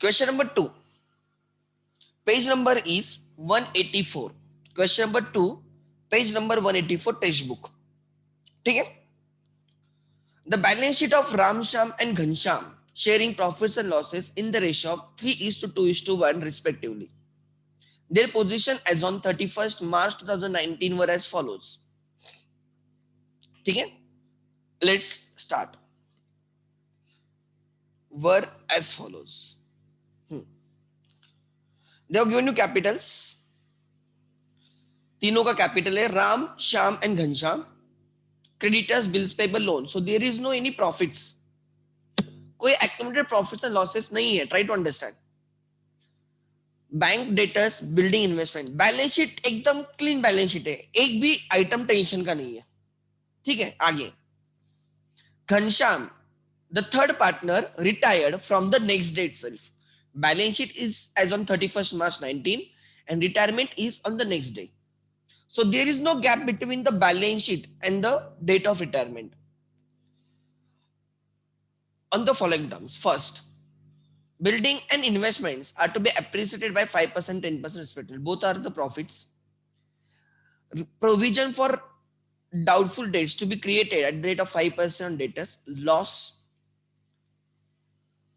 Question number 2. Page number is 184. Question number 2, page number 184 textbook. ठीक है. The balance sheet of Ram, Shyam and Ghanshyam sharing profits and losses in the ratio of 3:2:1 respectively. Their position as on 31st March 2019 were as follows. ठीक है. Let's start. Were as follows. They have given you capitals. तीनों का capital है Ram, Shyam and Ghanshyam. Creditors, bills payable, loan. So there is no any profits. कोई accumulated profits and losses नहीं है. Try to understand. Bank debtors, building, investment. Balance sheet एकदम clean balance sheet है. एक भी आइटम टेंशन का नहीं है. ठीक है. आगे Ghanshyam, the third partner, retired from the next day itself. Balance sheet is as on 31st March 19 and retirement is on the next day. So there is no gap between the balance sheet and the date of retirement. On the following terms. First, building and investments are to be appreciated by 5%, 10% respectively. Both are the profits. Provision for doubtful debts to be created at the rate of 5% on debtors. Loss.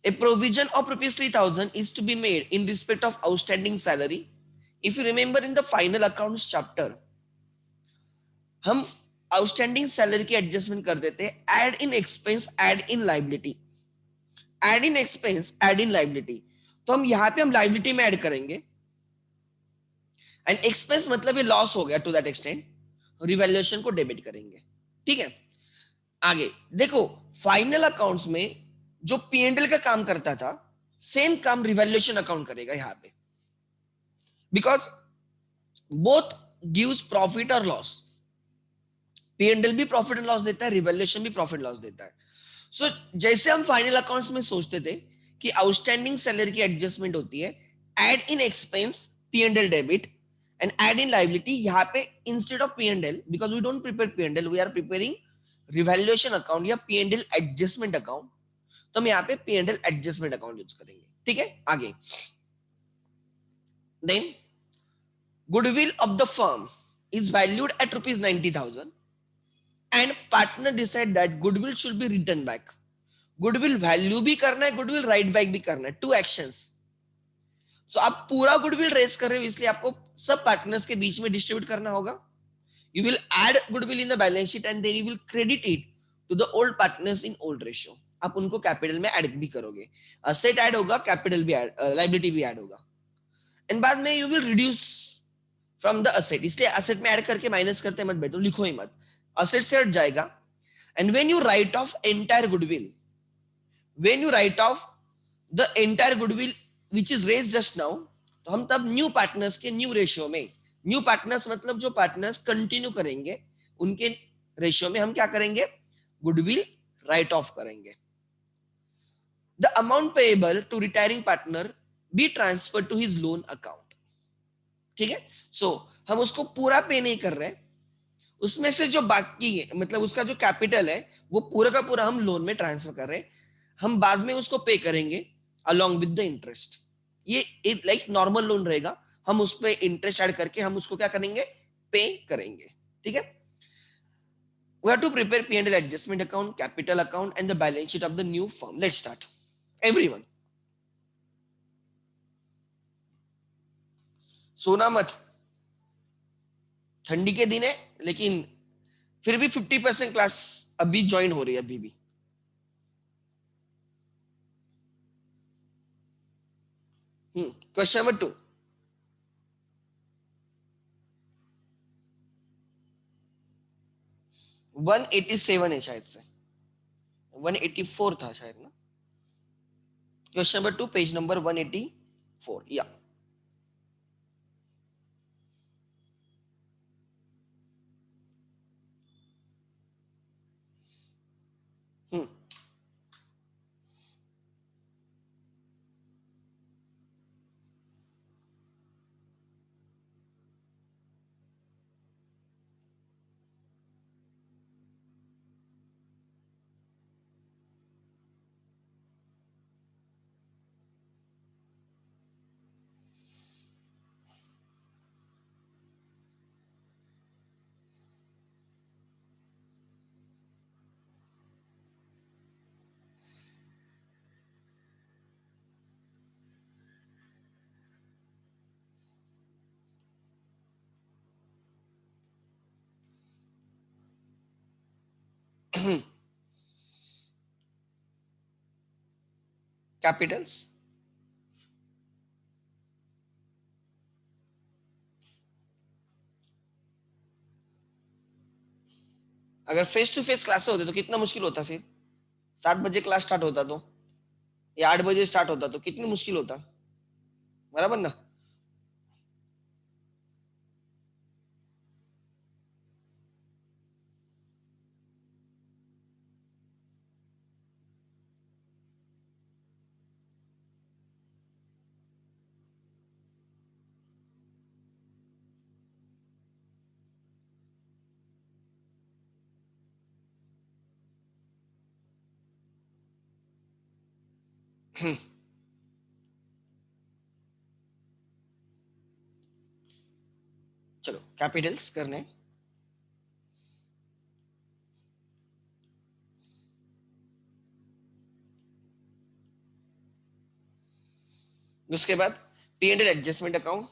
A provision of rupees 3,000 is to be made in respect of outstanding salary. If you remember in the final accounts chapter, हम outstanding salary की adjustment कर देते हैं. Add in expense, add in liability. Add in expense, add in liability. तो हम यहाँ पे हम liability में add करेंगे. And expense मतलब ये loss हो गया to that extent. Revaluation को debit करेंगे. ठीक है. आगे देखो final accounts में जो P&L का काम करता था सेम काम रिवैल्यूएशन अकाउंट करेगा यहाँ पे. बिकॉज बोथ गिव्स प्रॉफिट और लॉस. P&L भी प्रॉफिट एंड लॉस देता है, रिवैल्यूएशन भी प्रॉफिट लॉस देता है. सो जैसे हम फाइनल अकाउंट्स में सोचते थे कि आउटस्टैंडिंग सैलरी की एडजस्टमेंट होती है, add in expense P&L debit and add in liability. यहाँ पे instead of P&L, because we don't prepare P&L, we are preparing revaluation account या P&L एडजस्टमेंट अकाउंट. तो हम यहाँ पे P&L एडजस्टमेंट अकाउंट यूज करेंगे. ठीक है. आगे then goodwill of the firm is valued at rupees 90,000 and partner decide that goodwill should be written back. Goodwill value भी करना है, goodwill write back भी करना है. Two actions. So आप पूरा goodwill रेस कर रहे हो, इसलिए आपको सब पार्टनर्स के बीच में डिस्ट्रीब्यूट करना होगा. You will add goodwill in the balance sheet and then you will credit it to the old partners in old ratio. आप उनको कैपिटल में ऐड भी करोगे. असेट ऐड होगा, कैपिटल भी ऐड, लायबिलिटी भी ऐड होगा. एंड बाद में you will reduce from the asset. इसलिए असेट में ऐड करके माइनस करते मत बैठो, लिखो ही मत. असेट से हट जाएगा. And when you write off entire goodwill, when you write off the entire goodwill which is raise just now, तो हम तब न्यू पार्टनर्स के न्यू रेशियो में, न्यू पार्टनर्स मतलब जो पार्टनर्स कंटिन्यू करेंगे उनके रेशियो में हम क्या करेंगे, गुडविल राइट ऑफ करेंगे. The amount payable to retiring partner be transfer to his loan account. ठीक है. सो हम उसको पूरा पे नहीं कर रहे, उसमें से जो बाकी है मतलब उसका जो कैपिटल है वो पूरा का पूरा हम लोन में ट्रांसफर कर रहे हैं. हम बाद में उसको पे करेंगे अलोंग विद द इंटरेस्ट. ये लाइक नॉर्मल लोन रहेगा, हम उस पर इंटरेस्ट ऐड करके हम उसको क्या करेंगे, पे करेंगे. ठीक है. We have to prepare P&L adjustment account, capital account and the balance sheet of the new firm. Let's start. Everyone. सोना मत, ठंडी के दिन है, लेकिन फिर भी 50% क्लास अभी ज्वाइन हो रही है अभी भी. Question number 2. 187 है शायद से, 184 था शायद ना. Question number 2 page number 184. या कैपिटल्स, अगर फेस टू फेस क्लास होते तो कितना मुश्किल होता फिर, 7 बजे क्लास स्टार्ट होता तो, या 8 बजे स्टार्ट होता तो कितनी मुश्किल होता, बराबर ना। चलो कैपिटल्स करने, उसके बाद P and L adjustment account.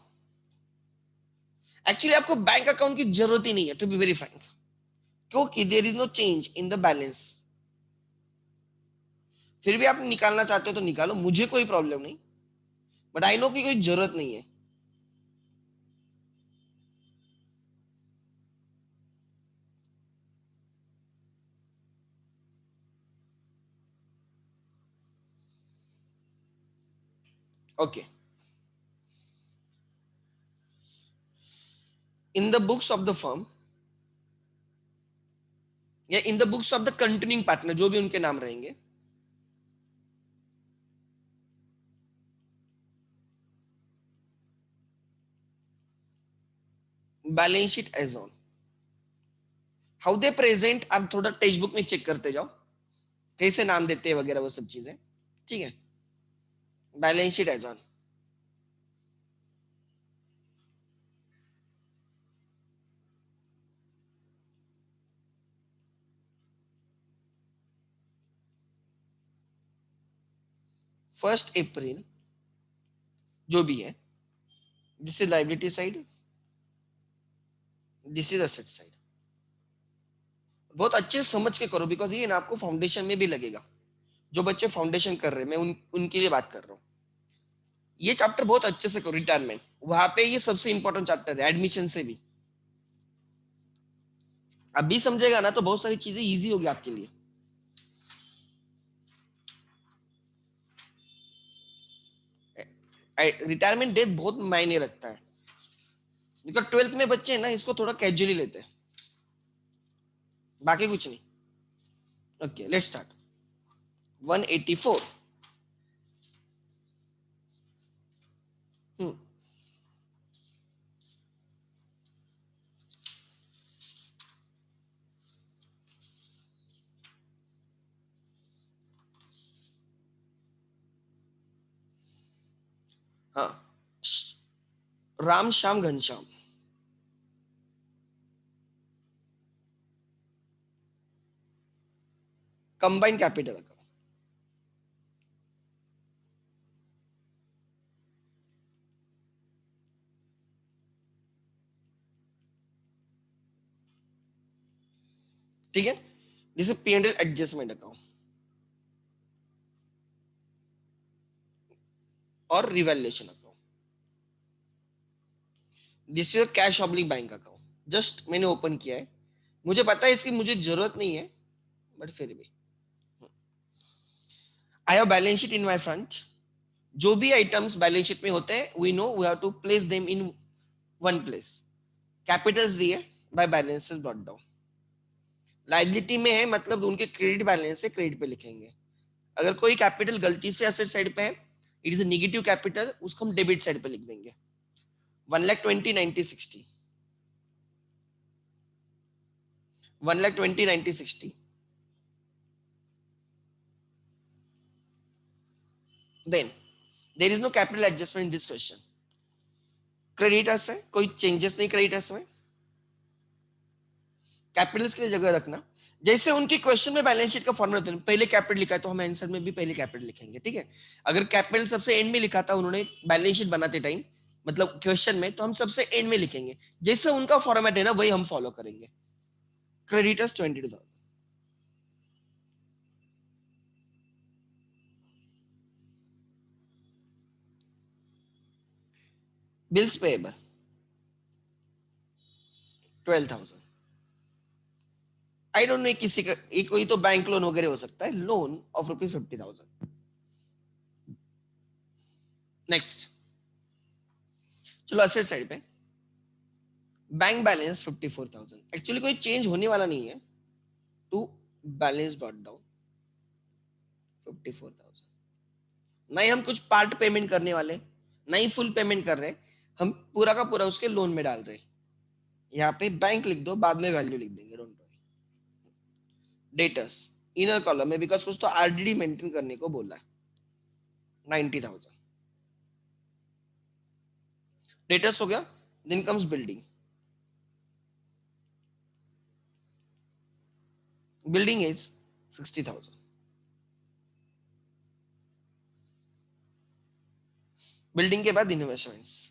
Actually आपको बैंक अकाउंट की जरूरत ही नहीं है, टू बी वेरी फ्रैंक, क्योंकि there is no change in the balance. फिर भी आप निकालना चाहते हो तो निकालो, मुझे कोई प्रॉब्लम नहीं, बट आई नो कि कोई जरूरत नहीं है। Okay, in the books of the firm या in the books of the continuing partner, जो भी उनके नाम रहेंगे, balance sheet as on, how they present, आप थोड़ा टेक्स्ट बुक में चेक करते जाओ कैसे नाम देते हैं वगैरह वो सब चीजें, ठीक है। Balance sheet as on, first April जो भी है, this is liability side, this is asset side. बहुत अच्छे से समझ के करो, बिकॉज ये ना आपको फाउंडेशन में भी लगेगा। जो बच्चे फाउंडेशन कर रहे हैं, मैं उनके लिए बात कर रहा हूँ। ये चैप्टर बहुत अच्छे से करो, रिटायरमेंट वहां पे ये सबसे इंपॉर्टेंट चैप्टर है, एडमिशन से भी। अभी समझेगा ना तो बहुत सारी चीजें इजी होगी आपके लिए। रिटायरमेंट डेट बहुत मायने रखता है, बिकॉज 12th में बच्चे हैं ना, इसको थोड़ा कैजुअली लेते हैं, बाकी कुछ नहीं। Okay let's start. 184। हम्म, हाँ, Ram Shyam Ghanshyam, combined capital account, ठीक है। जैसे P and L adjustment account और revaluation account, this is cash oblique bank account. Just मैंने ओपन किया है, मुझे पता है इसकी मुझे जरूरत नहीं है, बट फिर भी I have balance sheet in my front. जो भी आइटम्स बैलेंस शीट में होते हैं, we know we have to place them in one place. Capitals दिए by balances brought down. Liability में है मतलब उनके क्रेडिट बैलेंस से क्रेडिट पे लिखेंगे। अगर कोई कैपिटल गलती से एसेट साइड पे है, इट इज नेगेटिव कैपिटल, उसको हम डेबिट साइड पे लिख देंगे। 1,20,90,60, 1,20,90,60। Then there is no capital adjustment in this question. Creditors है, कोई चेंजेस नहीं क्रेडिटर्स में, कैपिटल्स की जगह रखना। जैसे उनके क्वेश्चन में बैलेंस शीट का फॉर्मूला होता है, पहले कैपिटल लिखा है तो हम आंसर में भी पहले कैपिटल लिखेंगे, ठीक है। अगर कैपिटल सबसे एंड में लिखा था उन्होंने बैलेंस शीट बनाते टाइम, मतलब क्वेश्चन में, तो हम सबसे एंड में लिखेंगे। जैसे उनका फॉर्मेट है ना, वही हम फॉलो करेंगे। Creditors 22,000, bills payable 12,000. I don't no किसी का एक कोई तो बैंक लोन वगैरह हो सकता है. Loan of ₹50,000. नेक्स्ट, चलो असेट साइड पे. Bank balance 54,000. एक्चुअली कोई चेंज होने वाला नहीं है. To balance dot down 54,000. नहीं हम कुछ पार्ट पेमेंट करने वाले, नहीं फुल पेमेंट कर रहे, हम पूरा का पूरा उसके लोन में डाल रहे. यहाँ पे बैंक लिख दो, बाद में वैल्यू लिख देंगे, don't worry. Debtors inner column में, बिकॉज कुछ तो आरडीडी मेंटेन करने को बोला है. 90,000 डेटर्स हो गया. Then comes building. Building is 60,000. Building के बाद इन्वेस्टमेंट्स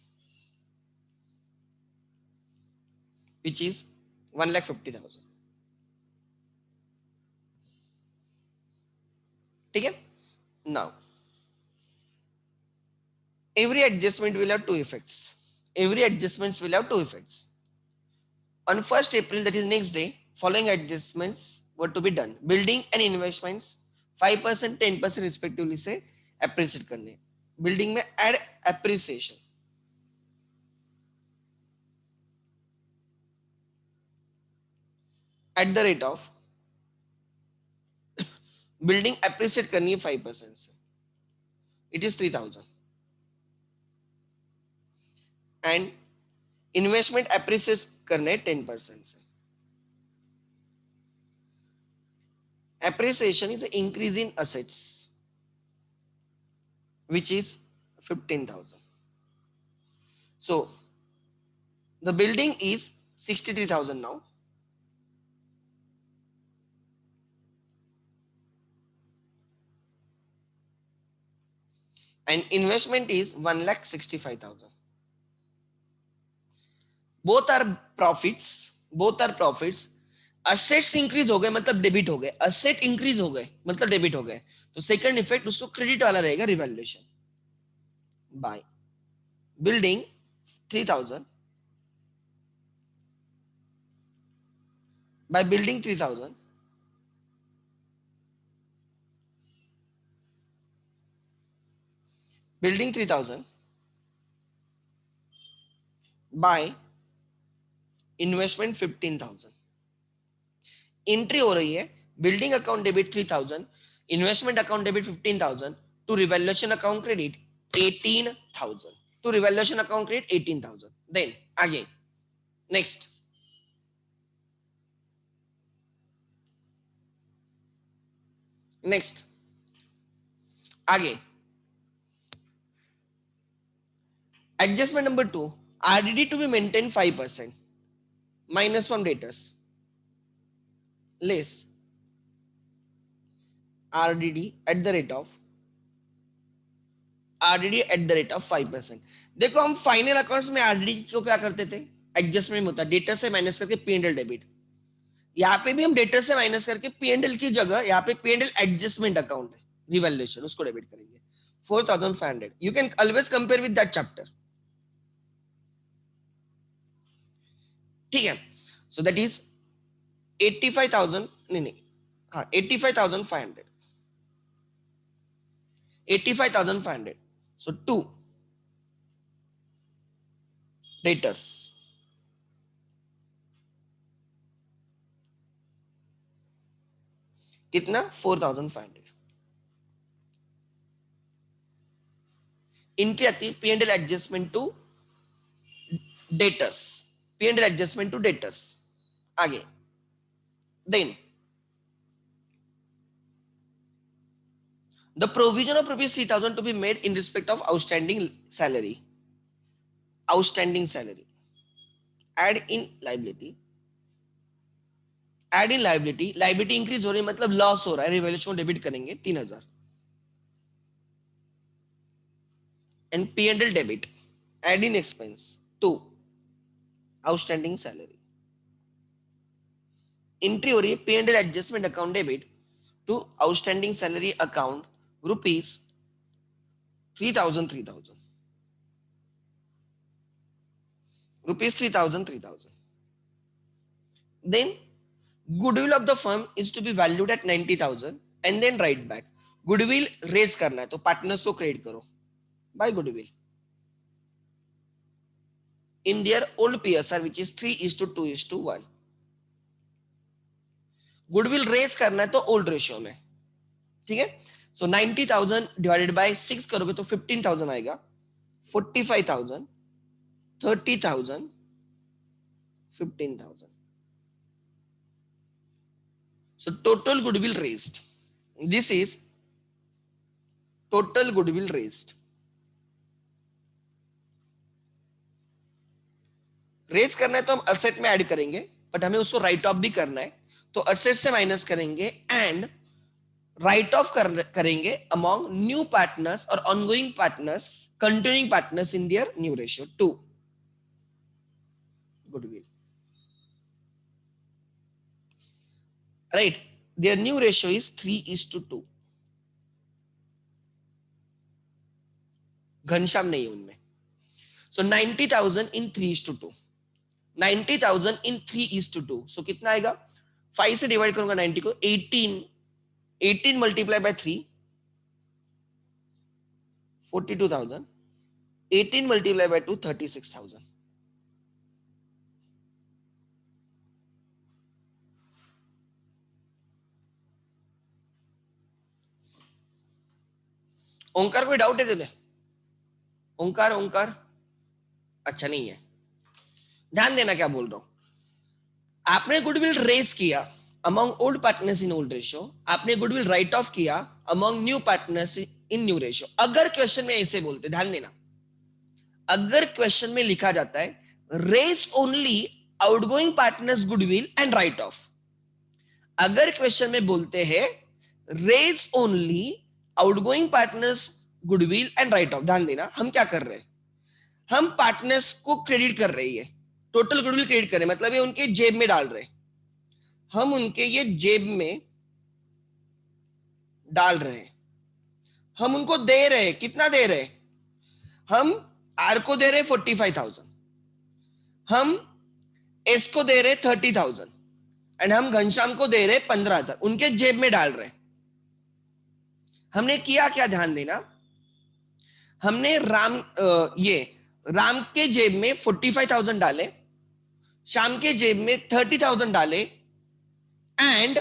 विच इज 1,50,000. ठीक है. Now every adjustment will have two effects. Every adjustments will have two effects. On 1st April, that is next day, following adjustments were to be done. Building and investments 5%, 10% respectively से appreciate करने. Building में add appreciation. At the rate of building appreciate करनी है 5% से. It is 3,000. And investment appreciate करने है 10% से. Appreciation is the increase in assets, which is 15,000. So the building is 63,000 now. And investment is 1,65,000. Both are profits. Both are profits. Assets increase हो गए मतलब debit हो गए, असेट इंक्रीज हो गए मतलब डेबिट हो गए. तो सेकंड इफेक्ट उसको क्रेडिट वाला रहेगा, revaluation. By building 3,000. By building 3,000 building 3,000 by investment 15,000. Entry हो रही है building account debit 3,000, investment account debit 15,000, to revaluation account credit 18,000. To revaluation account credit 18,000. Then आगे नेक्स्ट. नेक्स्ट आगे adjustment number 2, RDD to be maintained 5% minus from debtors less RDD at the rate of 5%. देखो हम final accounts में RDD को क्या करते थे, adjustment होता है डेटर से माइनस करके P&L डेबिट. यहाँ पे भी हम डेटर से माइनस करके P&L की जगह यहाँ पे P&L एडजस्टमेंट अकाउंट है, रिवैल्यूएशन उसको डेबिट करेंगे. 4,500. You can always compare with that chapter. ठीक है. So that is 85,000. नहीं हाँ 85,500. 85,500. So 2 debtors. कितना 4,500. इनकी आती है P&L adjustment to debtors. P&L adjustment to debtors. आगे then the provision of rupees 3,000 to be made in respect of outstanding salary. Outstanding salary. Add in liability. Add in liability. Liability increase हो रही है मतलब loss हो रहा है, revaluation debit करेंगे 3,000. And P&L debit. Add in expense 2 outstanding salary. Entry हो रही है P&L adjustment account debit to outstanding salary account rupees 3,000. rupees 3000, 3000. Then goodwill of the firm is to be valued at 90,000 and then write back. Goodwill raise करना है तो partners को credit करो by goodwill in their old PSR which is 3:2:1. Goodwill raise करना है तो old ratio में, ठीक है. सो 90,000 डिवाइडेड बाय 6 करोगे तो 15,000 आएगा, 45,000, 30,000, 15,000. So total goodwill raised. This is total goodwill raised. Raise करना है तो हम असेट में ऐड करेंगे, बट हमें उसको राइट ऑफ भी करना है तो असेट से माइनस करेंगे एंड राइट ऑफ करेंगे अमॉन्ग न्यू पार्टनर्स और ongoing partners, continuing partners in their new ratio 2 goodwill. Right, their new ratio is 3:2. Ghanshyam नहीं उनमें. सो 90,000 इन 3:2. 90,000 इन 3:2. सो कितना आएगा, 5 से डिवाइड करूंगा 90 को, 18 मल्टीप्लाई बाय 3, 42,000, 18 मल्टीप्लाई बाय 2, 36,000. ओंकार कोई डाउट है तुझे? ओंकार अच्छा नहीं है, ध्यान देना क्या बोल रहा हूं. आपने गुडविल रेज किया among old partners in old ratio, आपने गुडविल राइट ऑफ किया among new partners in new ratio. अगर क्वेश्चन में ऐसे बोलते, ध्यान देना, अगर क्वेश्चन में लिखा जाता है raise only outgoing partners goodwill and write off, अगर क्वेश्चन में बोलते हैं raise only outgoing partners goodwill and write off, ध्यान देना हम क्या कर रहे हैं, हम पार्टनर्स को क्रेडिट कर रहे हैं, टोटल गुडविल क्रेडिट कर रहे हैं, मतलब ये उनके जेब में डाल रहे हैं, हम उनके ये जेब में डाल रहे हैं, हम उनको दे रहे हैं. कितना दे रहे हैं, हम आर को दे रहे हैं 45,000, हम एस को दे रहे हैं 30,000 एंड हम घनश्याम को दे रहे हैं 15,000, उनके जेब में डाल रहे हैं. हमने किया क्या, ध्यान देना, हमने राम के जेब में 45,000 डाले, श्याम के जेब में 30,000 डाले एंड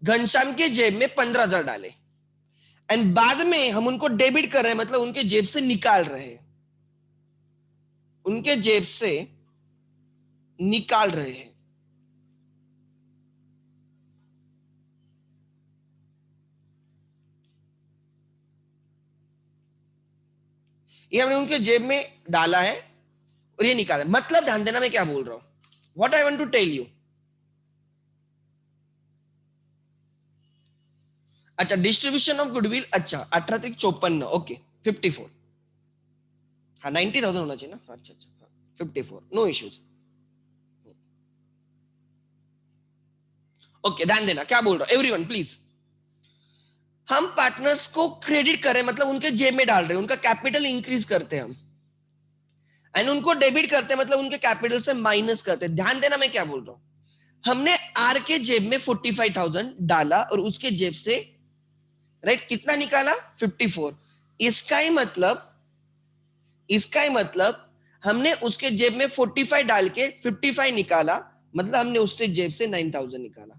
घनश्याम के जेब में 15,000 डाले एंड बाद में हम उनको डेबिट कर रहे हैं, मतलब उनके जेब से निकाल रहे हैं, उनके जेब से निकाल रहे हैं. ये हमने उनके जेब में डाला है और ये निकाला. मतलब ध्यान देना मैं क्या बोल रहा हूं, what I want to tell you. अच्छा, डिस्ट्रीब्यूशन ऑफ गुडविल, अच्छा 18-54, ओके 54, हाँ 90,000 होना चाहिए ना, अच्छा 54, नो इश्यूज. ओके, ध्यान देना क्या बोल रहा हूं एवरीवन प्लीज. हम पार्टनर्स को क्रेडिट कर रहे हैं, मतलब उनके जेब में डाल रहे हैं, उनका कैपिटल इंक्रीज करते हैं हम, एंड उनको डेबिट करते हैं, मतलब उनके कैपिटल से माइनस करते हैं. ध्यान देना मैं क्या बोल रहा हूं, हमने आर के जेब में 45,000 डाला और उसके जेब से राइट कितना निकाला, 54. इसका ही मतलब हमने उसके जेब में 45 डाल के 55 निकाला, मतलब हमने उससे जेब से 9,000 निकाला,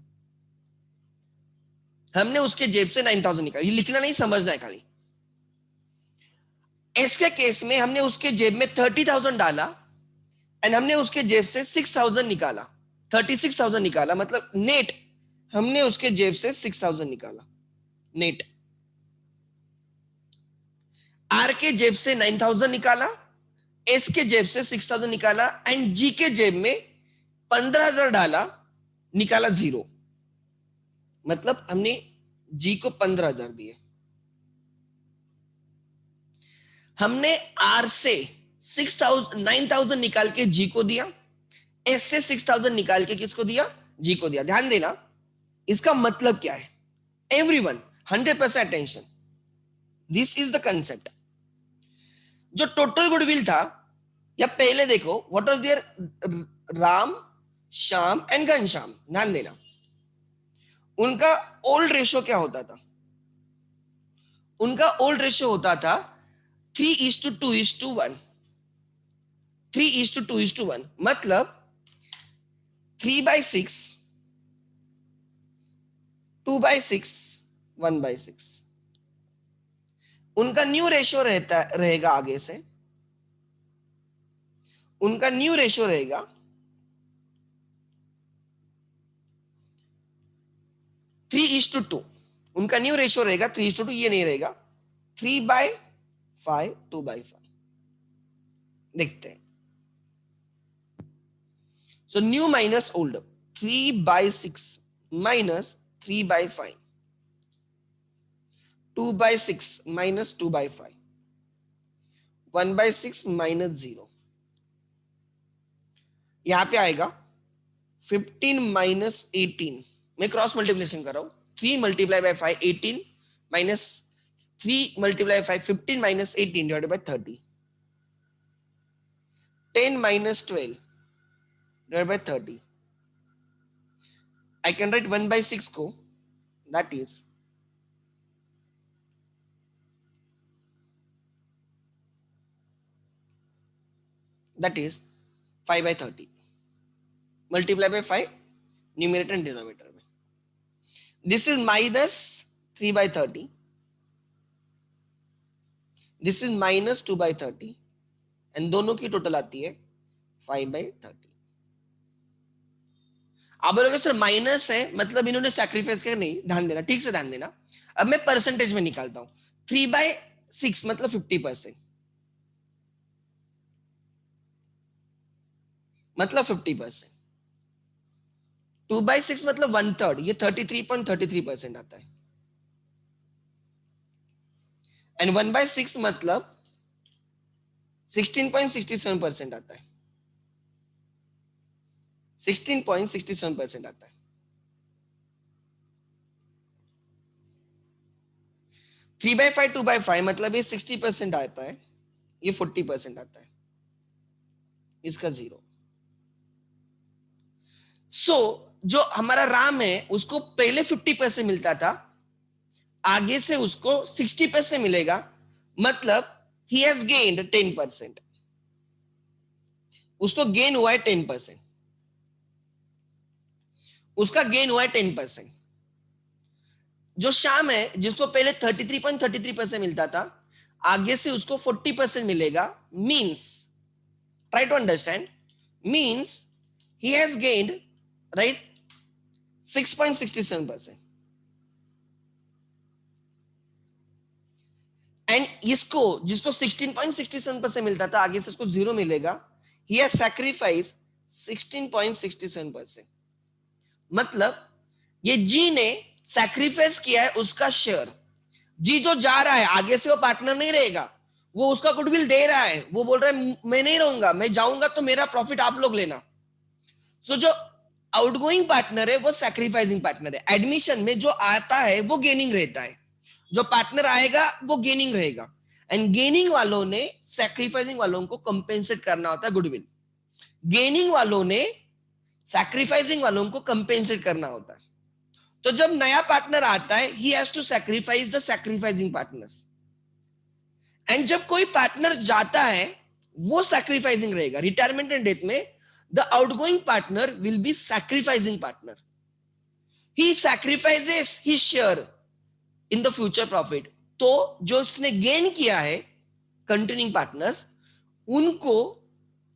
हमने उसके जेब से 9,000 निकाला. ये लिखना नहीं, समझना है खाली. इसके केस में हमने उसके जेब में 30,000 डाला एंड हमने उसके जेब से 6,000 निकाला, 36,000 निकाला, मतलब नेट हमने उसके जेब से 6,000 निकाला नेट. आर के जेब से 9,000 निकाला, एस के जेब से 6,000 निकाला एंड जी के जेब में 15,000 डाला, निकाला 0, मतलब हमने जी को 15,000 दिए. हमने आर से 9,000 निकाल के जी को दिया, एस से 6,000 निकाल के किसको दिया, जी को दिया. ध्यान देना इसका मतलब क्या है, everyone 100% attention, this is the concept. जो टोटल गुडविल था या पहले देखो what was there Ram Shyam and Ghanshyam, ध्यान देना उनका ओल्ड रेशो क्या होता था, उनका ओल्ड रेशो होता था 3:2:1, 3:2:1, मतलब 3/6, 2/6, 1/6। उनका न्यू रेशो रहेगा आगे से, उनका न्यू रेशो रहेगा 3:2, उनका न्यू रेशो रहेगा 3:2, ये नहीं रहेगा 3/5, 2/5। देखते हैं, so new minus old, 3/6 minus 3/5, 2/6 minus 2/5, 1/6 minus 0, यहां पे आएगा 15 माइनस 18, मैं क्रॉस मल्टीप्लिकेशन कर रहा हूं, 3 multiply by 5 18 minus 3 multiply 5 15 minus 18 divided by 30, 10 minus 12 divided by 30. I can write 1/6 को, that is 5/30. Multiply by 5 numerator and denominator में. This is minus 3/30. This is minus 2/30. And दोनों की टोटल आती है 5/30. आप बोलोगे सर माइनस है मतलब इन्होंने सैक्रिफाइस किया, नहीं, ध्यान देना, ठीक से ध्यान देना। अब मैं परसेंटेज में निकालता हूं, 3/6 मतलब 50%, मतलब 50%, 2/6 मतलब 1/3, ये 33.33% आता है, एंड 1/6 मतलब 16.67% आता है, 16.67% आता है। 3/5 2/5 मतलब ये 60% आता है, ये 40% आता है, इसका 0। सो जो हमारा राम है उसको पहले 50% मिलता था, आगे से उसको 60% मिलेगा, मतलब ही हैज गेन्ड 10%, उसको गेन हुआ है 10%, उसका गेन हुआ है 10%। जो श्याम है जिसको पहले 33.33% मिलता था, आगे से उसको 40% मिलेगा, means try to understand, means he has gained right 6.67%, and इसको जिसको 16.67% मिलता था, आगे से उसको 0 मिलेगा, ही हैज सैक्रिफाइस 16.67%, मतलब ये जी ने सैक्रिफाइस किया है उसका शेयर। जी जो जा रहा है आगे से वो पार्टनर नहीं रहेगा, वो उसका गुडविल दे रहा है, वो बोल रहा है मैं नहीं रहूंगा, मैं जाऊंगा तो मेरा प्रॉफिट आप लोग लेना। सो जो आउटगोइंग पार्टनर है वो सैक्रिफाइसिंग पार्टनर है, एडमिशन में जो आता है वो गेनिंग रहता है, जो पार्टनर आएगा वो गेनिंग रहेगा, एंड गेनिंग वालों ने सैक्रिफाइसिंग वालों को कंपेंसेट करना होता है गुडविल, गेनिंग वालों ने सैक्रिफाइसिंग वालों को कंपेंसेट करना होता है। तो जब नया पार्टनर आता है he has to sacrifice the sacrificing partners, and जब कोई पार्टनर जाता है वो सैक्रिफाइसिंग रहेगा, रिटायरमेंट एंड डेथ में the outgoing partner will be sacrificing partner, he sacrifices his share in the future profit. तो जो उसने गेन किया है कंटिन्यूइंग पार्टनर्स, उनको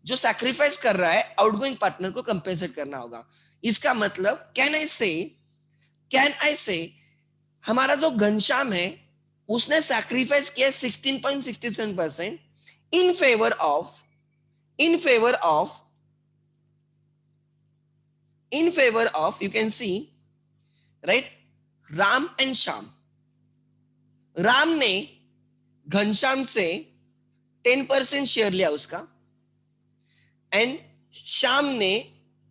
जो सैक्रिफाइस कर रहा है आउटगोइंग पार्टनर को कंपेंसेट करना होगा। इसका मतलब कैन आई से हमारा जो घनश्याम है उसने सैक्रिफाइस किया 16.67% in favour of you can see right Ram and Shyam. Ram ने घनश्याम से 10% शेयर लिया उसका, एंड श्याम ने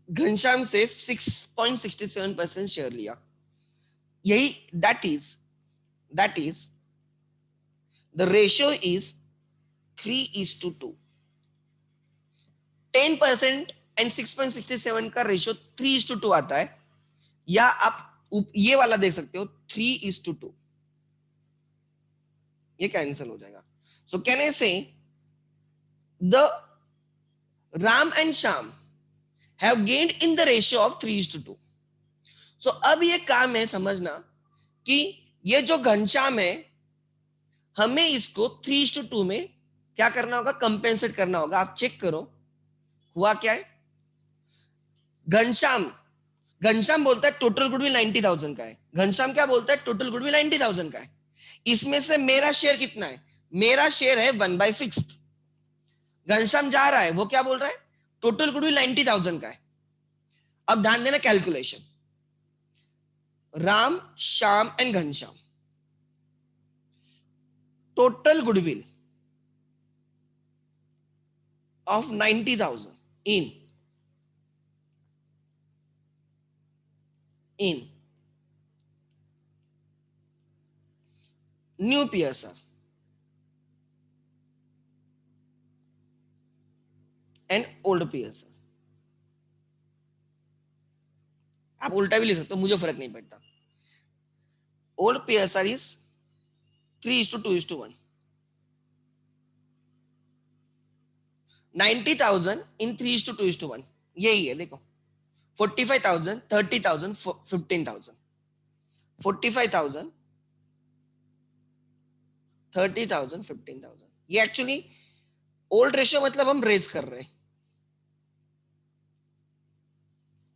घनश्याम से 6.67% शेयर लिया। यही that is the ratio is 3:2, 10% and 6.67 का रेशियो 3:2 आता है, या आप ये वाला देख सकते हो 3:2, ये कैंसिल हो जाएगा. सो कैन आई से the Ram and Shyam have gained in the ratio of 3:2. सो अब ये काम है समझना कि ये जो घनश्याम है, हमें इसको 3:2 में क्या करना होगा, कंपेंसेट करना होगा. आप चेक करो हुआ क्या है. घनश्याम घनश्याम बोलता है टोटल गुडविल 90,000 का है. घनश्याम क्या बोलता है, टोटल गुडविल 90,000 का है. इसमें से मेरा शेयर कितना है, मेरा शेयर है 1/6. घनश्याम जा रहा है, वो क्या बोल रहा है, टोटल गुडविल 90,000 का है. अब ध्यान देना calculation, Ram, Shyam and Ghanshyam, total goodwill of 90,000 in new PSR and old PSR. आप उल्टा भी लिख सकते हो, मुझे फर्क नहीं पड़ता. Old PSR is 3:2:1. 90,000 in 3:2:1, यही है. देखो 45,000, 30,000, 15,000, 45,000, 30,000, 15,000. ये एक्चुअली ओल्ड रेशियो मतलब हम रेज कर रहे हैं.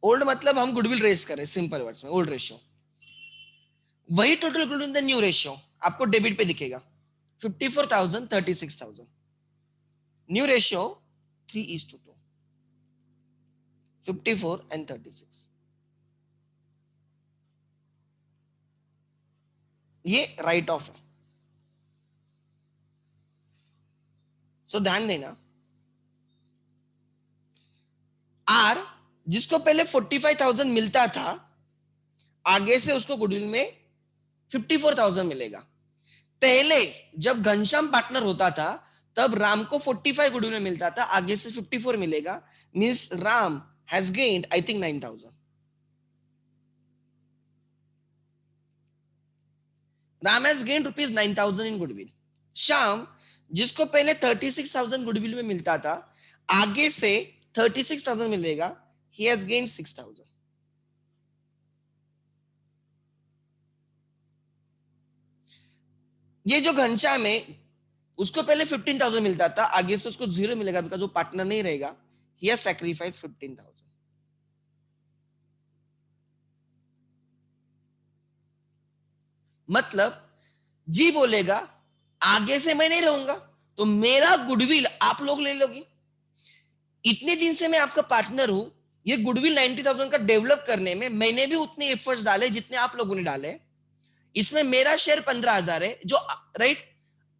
ओल्ड मतलब हम गुडविल रेज कर रहे हैं, सिंपल वर्ड्स में ओल्ड रेशियो. वही total goodwill in the new ratio आपको डेबिट पे दिखेगा 54,000, 36,000. New ratio 3:2, 54 and 36. ये राइट ऑफ है. सो ध्यान देना, आर जिसको पहले 45,000 मिलता था, आगे से उसको गुडविल में 54,000 मिलेगा. पहले जब घनश्याम पार्टनर होता था तब राम को 45 गुडविल में मिलता था, आगे से 54 मिलेगा. Means Ram has gained I think 9,000. Ram has gained ₹9,000 in goodwill. Shyam जिसको पहले 36,000 गुडविल में मिलता था, आगे से 36,000 मिलेगा, he has gained 6,000. ये जो घनश्याम है, उसको पहले 15,000 मिलता था, आगे से उसको 0 मिलेगा बिकॉज वो पार्टनर नहीं रहेगा. he has sacrificed 15,000. मतलब जी बोलेगा आगे से मैं नहीं रहूंगा, तो मेरा गुडविल आप लोग ले लोगे. इतने दिन से मैं आपका पार्टनर हूं, ये गुडविल 90,000 का डेवलप करने में मैंने भी उतने एफर्ट्स डाले जितने आप लोगों ने डाले. इसमें मेरा शेयर 15,000 है, जो राइट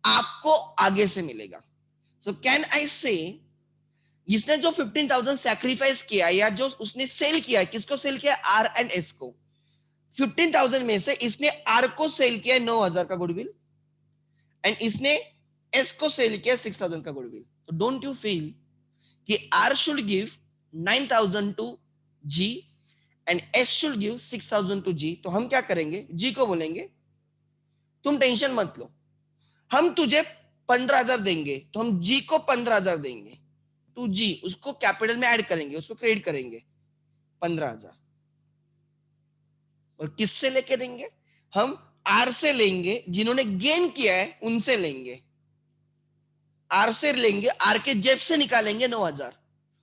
आपको आगे से मिलेगा. सो कैन आई से इसने जो 15,000 सैक्रिफाइस किया, या जो उसने सेल किया, किसको सेल किया, आर एंड एस को. 15,000 में से इसने आर को सेल किया 9,000 का गुडविल, एंड इसने एस को सेल किया 6,000 का गुडविल. तो डोंट यू फील कि R should give 9,000 to G and S should give 6,000 to G. तो हम क्या करेंगे, जी को बोलेंगे तुम टेंशन मत लो, हम तुझे 15,000 देंगे, तो हम जी को 15,000 देंगे टू जी, उसको कैपिटल में ऐड करेंगे, उसको क्रेडिट करेंगे 15,000. और किससे लेके देंगे, हम आर से लेंगे, जिन्होंने गेन किया है उनसे लेंगे. आर से लेंगे, आर के जेब से निकालेंगे 9,000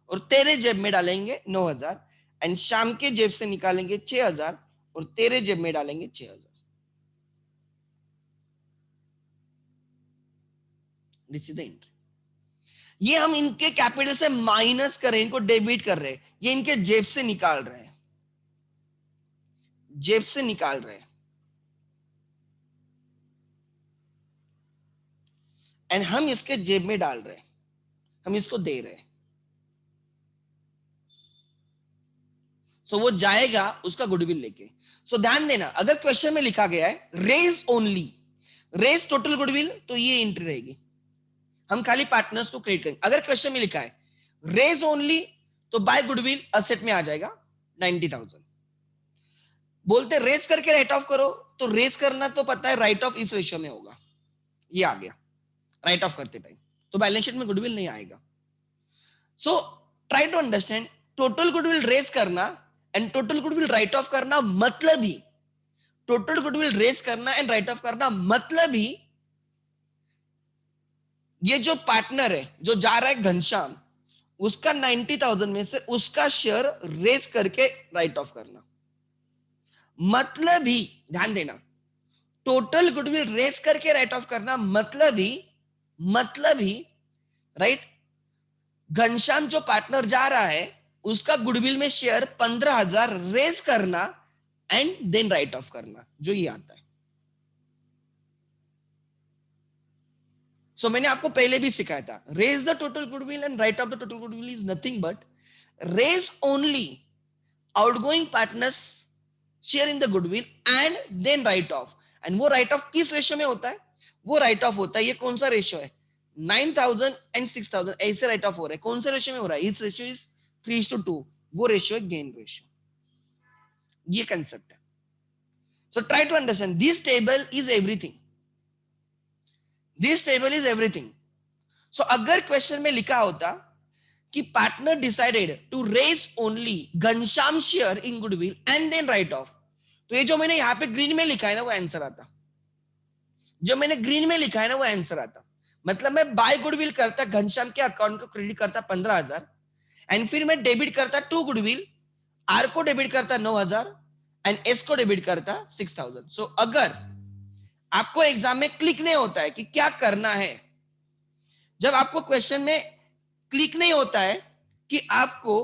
और तेरे जेब में डालेंगे 9,000, एंड शाम के जेब से निकालेंगे 6,000 और तेरे जेब में डालेंगे 6,000. This is the entry. ये हम इनके कैपिटल से माइनस कर रहे हैं, इनको डेबिट कर रहे हैं, ये इनके जेब से निकाल रहे हैं, जेब से निकाल रहे हैं, एंड हम इसके जेब में डाल रहे हैं, हम इसको दे रहे हैं. सो वो जाएगा उसका गुडविल लेके. सो ध्यान देना, अगर क्वेश्चन में लिखा गया है raise only, raise total goodwill, तो ये एंट्री रहेगी, हम खाली पार्टनर्स को क्रिएट करेंगे. अगर क्वेश्चन में लिखा है रेज ओनली तो बाय गुडविल असेट में आ जाएगा 90,000। बोलते रेज करके राइट ऑफ करो, तो रेज करना तो पता है राइट ऑफ इस रेशियो में होगा, ये आ गया राइट ऑफ करते टाइम, तो बैलेंस शीट में गुडविल नहीं आएगा। So try to understand, total goodwill raise करना and total goodwill write off करना मतलब ही, टोटल गुडविल रेज करना एंड राइट ऑफ करना मतलब ही ये जो पार्टनर है जो जा रहा है घनश्याम, उसका 90,000 में से उसका शेयर रेज करके राइट ऑफ करना, मतलब ही ध्यान देना, टोटल गुडविल रेज करके राइट ऑफ करना मतलब ही राइट, घनश्याम जो पार्टनर जा रहा है उसका गुडविल में शेयर 15,000 रेज करना एंड देन राइट ऑफ करना, जो ये आता है। सो मैंने आपको पहले भी सिखाया था, raise the total goodwill and write off the total goodwill is nothing but raise only outgoing partner's share in the goodwill and then write off. And वो राइट ऑफ किस रेशियो में होता है? वो राइट ऑफ होता है, ये कौन सा रेशियो है? 9,000 एंड 6,000 ऐसे राइट ऑफ हो रहा है, कौन से रेशियो में हो रहा है? इस रेशियो इज 3:2, वो रेशियो है गेन रेशियो, ये कंसेप्ट है। So try to understand, this table is everything, this table is everything. So अगर क्वेश्चन में लिखा होता कि partner decided to raise only Ghanshyam share in goodwill and then write off, तो ये जो मैंने यहाँ पे ग्रीन में लिखा है ना वो आंसर आता, जो मैंने ग्रीन में लिखा है ना वो आंसर आता। मतलब मैं बाय गुडविल करता, घनश्याम के अकाउंट को क्रेडिट करता 15,000 एंड फिर मैं डेबिट करता टू गुडविल, आर को डेबिट करता 9,000 एंड एस को डेबिट करता 6,000। सो अगर आपको एग्जाम में क्लिक नहीं होता है कि क्या करना है, जब आपको क्वेश्चन में क्लिक नहीं होता है कि आपको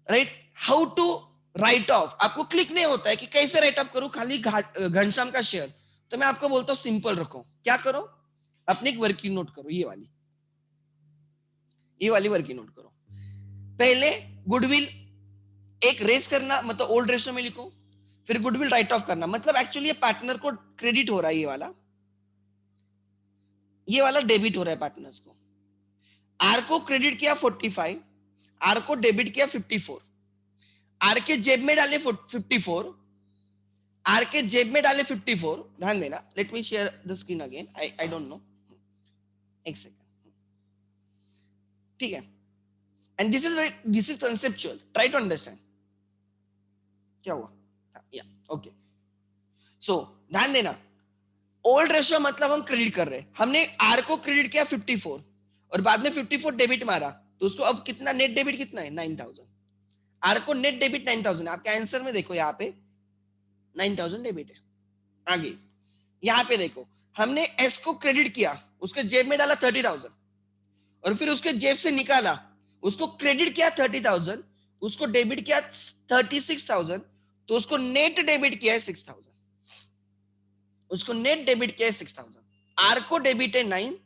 right how to write off, आपको क्लिक नहीं होता है कि कैसे राइट ऑफ करूं खाली घनश्याम का शेयर, तो मैं आपको बोलता हूं सिंपल रखो, क्या करो, अपनी एक वर्किंग नोट करो, ये वाली वर्किंग नोट करो। पहले गुडविल एक रेज करना, मतलब ओल्ड रेशियो में लिखो, फिर गुडविल राइट ऑफ करना, मतलब एक्चुअली ये पार्टनर को क्रेडिट हो रहा है, ये वाला डेबिट हो रहा है पार्टनर्स को। आर को क्रेडिट किया 45, आर को डेबिट किया 54, आर के जेब में डाले 54, आर के जेब में डाले 54। ध्यान देना, let me share the screen again, I don't know, एक सेकंड, ठीक है। And this is conceptual, try to understand क्या हुआ, या ओके। सो ध्यान देना, ओल्ड रेशियो मतलब हम क्रेडिट कर रहे हैं, हमने आर को क्रेडिट किया 54 और बाद में 54 डेबिट मारा, तो उसको अब कितना नेट डेबिट कितना है? 9,000। आर को नेट डेबिट 9,000, आपके आंसर में देखो यहाँ पे 9,000 डेबिट है। आगे यहाँ पे देखो, हमने एस को क्रेडिट किया, उसके जेब में डाला 30,000 और फिर उसके जेब से निकाला, उसको क्रेडिट किया 30,000, उसको डेबिट किया 36,000, तो उसको नेट डेबिट किया है 6,000, उसको नेट डेबिट किया है 6,000। आर को डेबिट है 9,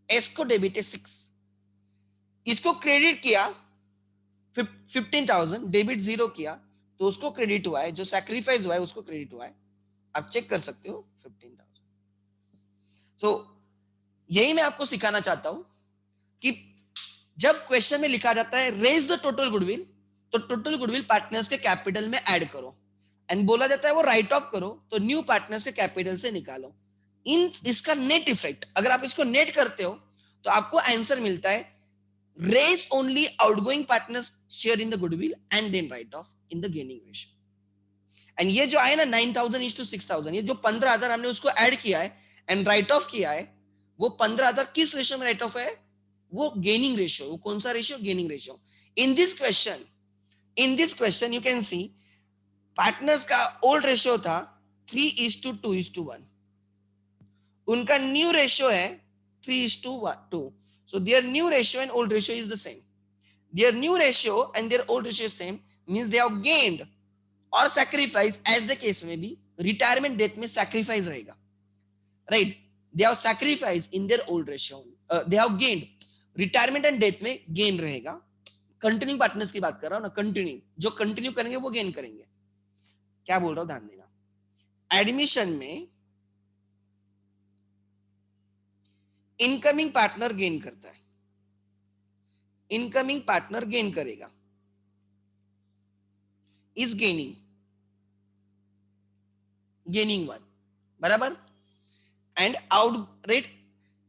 एस को डेबिट है 6, इसको क्रेडिट किया 15,000, डेबिट 0 किया, तो उसको क्रेडिट हुआ है, जो सैक्रिफाइस हुआ है उसको क्रेडिट हुआ है, आप चेक कर सकते हो 15,000। सो यही मैं आपको सिखाना चाहता हूं कि जब क्वेश्चन में लिखा जाता है रेज द टोटल गुडविल, तो टोटल गुडविल पार्टनर्स के कैपिटल में ऐड करो, एंड बोला जाता है वो राइट ऑफ करो, तो न्यू पार्टनर्स के कैपिटल से निकालो। इसका नेट इफेक्ट, अगर आप इसको नेट करते हो तो आपको आंसर मिलता है raise only outgoing partner's share in the goodwill and then write off in the gaining ratio. And ये जो आए ना 9,000:6,000, ये जो 15,000 हमने उसको ऐड किया है एंड राइट ऑफ किया है, वो 15,000 किस रेशियो में राइट ऑफ है? वो गेनिंग रेशियो। वो कौन सा ratio? Gaining ratio. In this question you can see partners का ओल्ड रेशियो था 3:2:1, उनका न्यू रेशियो है 3:2, so their new ratio and old ratio is the same, their new ratio and their old ratio is same, means they have gained or sacrifice, as the case may be, retirement death में sacrifice रहेगा, right? They have sacrificed in their old ratio, they have gained, retirement and death में gain रहेगा। Continue partners की बात कर रहा हूं ना, कंटिन्यू, जो कंटिन्यू करेंगे वो गेन करेंगे। क्या बोल रहा हूं, ध्यान देना। एडमिशन में इनकमिंग पार्टनर गेन करता है, इनकमिंग पार्टनर गेन करेगा, इज गेनिंग वन, बराबर, and out rate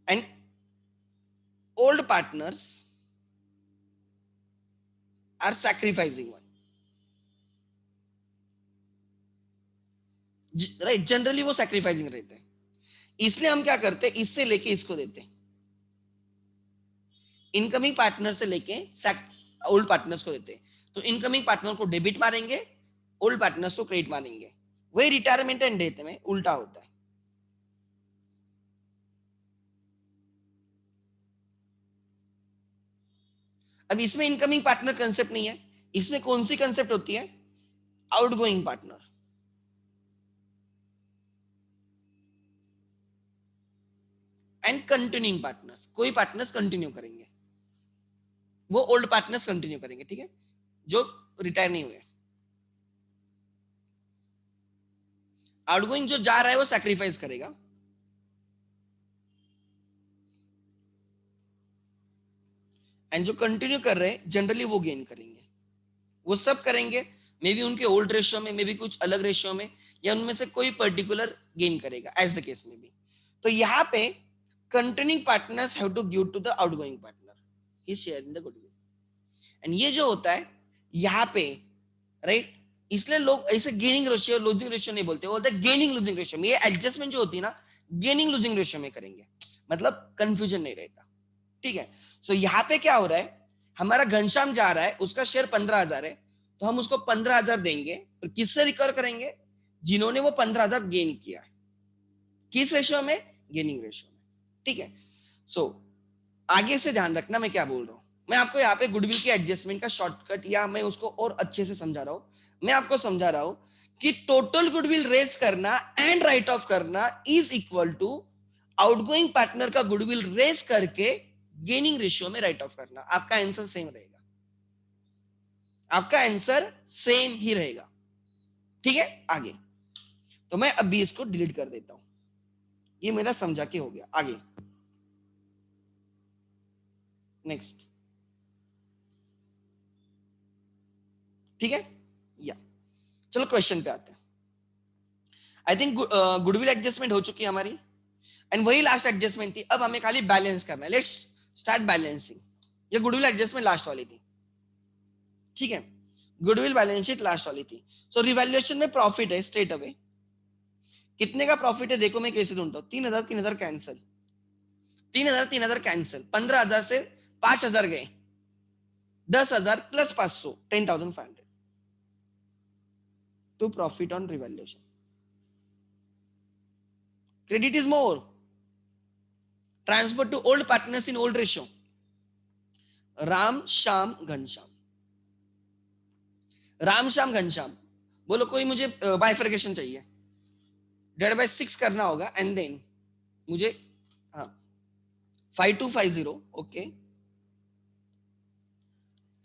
and old partners are sacrificing one, right, generally वो सैक्रिफाइसिंग रहते हैं, इसलिए हम क्या करते हैं, इससे लेके इसको देते हैं, इनकमिंग पार्टनर से लेके ओल्ड पार्टनर्स को देते हैं, तो इनकमिंग पार्टनर को डेबिट मारेंगे, ओल्ड पार्टनर्स को क्रेडिट मारेंगे, वही रिटायरमेंट एंड डेथ में उल्टा होता है। अब इसमें इनकमिंग पार्टनर कंसेप्ट नहीं है, इसमें कौन सी कंसेप्ट होती है, outgoing partner, and continuing partners, कोई पार्टनर्स कंटिन्यू करेंगे, वो ओल्ड पार्टनर्स कंटिन्यू करेंगे, ठीक है, जो रिटायर नहीं हुए, आउटगोइंग जो जा रहा है वो सैक्रिफाइस करेगा, एंड जो कंटिन्यू कर रहे हैं जनरली वो गेन करेंगे, वो सब करेंगे, मे बी उनके ओल्ड रेशियो में, मे बी कुछ अलग रेशियो में, या उनमें से कोई पर्टिकुलर गेन करेगा, एज द केस में भी। तो यहाँ पे continuing partners have to give to the outgoing partner his share in the goodwill, and ये जो होता है यहाँ पे, राइट, इसलिए लोग ऐसे गेनिंग रेशियो लूजिंग रेशियो नहीं बोलते, बोलते गेनिंग लूजिंग रेशियो में, ये एडजस्टमेंट जो होती है ना गेनिंग लूजिंग रेशियो में करेंगे, मतलब कंफ्यूजन नहीं रहता, ठीक है। सो यहाँ पे क्या हो रहा है, हमारा घनश्याम जा रहा है, उसका शेयर 15,000 है, तो हम उसको 15,000 देंगे, और किससे रिकवर करेंगे, जिन्होंने वो 15,000 गेन किया है, किस रेशियो में, गेनिंग रेशियो में, ठीक है। सो आगे से ध्यान रखना मैं क्या बोल रहा हूं, मैं आपको यहाँ पे गुडविल की एडजस्टमेंट का शॉर्टकट, या मैं उसको और अच्छे से समझा रहा हूं, मैं आपको समझा रहा हूं कि टोटल गुडविल रेज करना एंड राइट ऑफ करना is equal to outgoing partner का गुडविल रेज करके गेनिंग रेशियो में राइट ऑफ करना। आपका आंसर सेम रहेगा, आपका आंसर सेम ही रहेगा, ठीक है। आगे तो मैं अभी इसको डिलीट कर देता हूं, ये मेरा समझा के हो गया। आगे नेक्स्ट, ठीक है, या चलो क्वेश्चन पे आते हैं। आई थिंक गुडविल एडजस्टमेंट हो चुकी है हमारी, एंड वही लास्ट एडजस्टमेंट थी, अब हमें खाली बैलेंस करना है, लेट्स स्टार्ट बैलेंसिंग। ये गुडविल एडजस्टमेंट लास्ट वाली थी, ठीक है, गुडविल बैलेंस शीट लास्ट वाली थी। सो रिवैल्यूएशन में प्रॉफिट है स्ट्रेट अवे, कितने का प्रॉफिट है देखो मैं कैसे ढूंढता हूँ, 3,000 3,000 कैंसिल, 3,000 3,000 कैंसिल, 15,000 से 5,000 गए, 10,000 plus 500, 10,500 to profit on revaluation. Credit is more, transfer to old partners in old ratio, Ram Shyam Ghanshyam, Ram Shyam Ghanshyam, बोलो कोई मुझे बाइफर्केशन चाहिए, डिवाइड बाय 6 करना होगा, एंड देन मुझे, हाँ, 5250, ओके,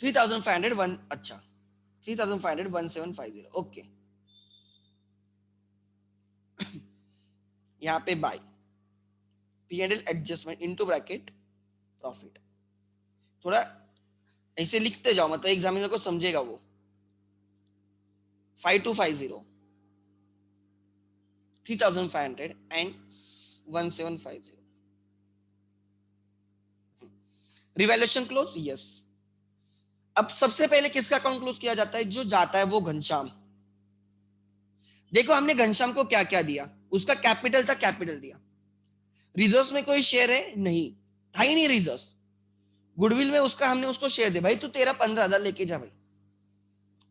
3,500 अच्छा 3,500 1750, ओके, यहाँ पे by P&L adjustment into bracket profit, थोड़ा ऐसे लिखते जाओ, मतलब एग्जामिनर को समझेगा वो। 5250, 3,500 एंड 1750, रिवैल्यूएशन क्लोज, यस। अब सबसे पहले किसका अकाउंट क्लोज किया जाता है, जो जाता है वो घनश्याम। देखो हमने घनश्याम को क्या क्या दिया, उसका कैपिटल था, कैपिटल दिया, रिजर्व्स में कोई शेयर है नहीं, था ही नहीं रिजर्व्स, गुडविल में उसका हमने उसको शेयर दे, भाई तू तेरा 15,000 लेके जा, भाई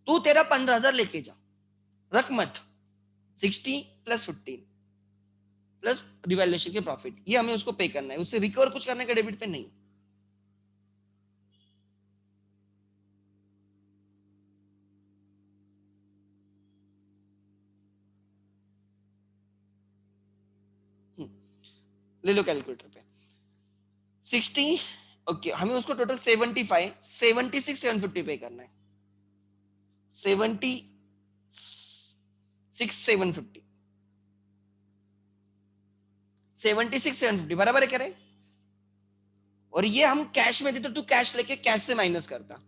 तू तेरा 15,000 लेके जा, रख मत, 60 प्लस 15 प्लस रिवैल्यूएशन के प्रॉफिट, ये हमें उसको पे करना है, उससे रिकवर कुछ करने का डेबिट पे नहीं। ले लो कैलकुलेटर पे, 60, ओके, हमें उसको टोटल 75 76 750 पे करना है, 76 750, 76 750 बराबर है, कह रहे और ये हम कैश में देते तो कैश लेके कैश से माइनस करता,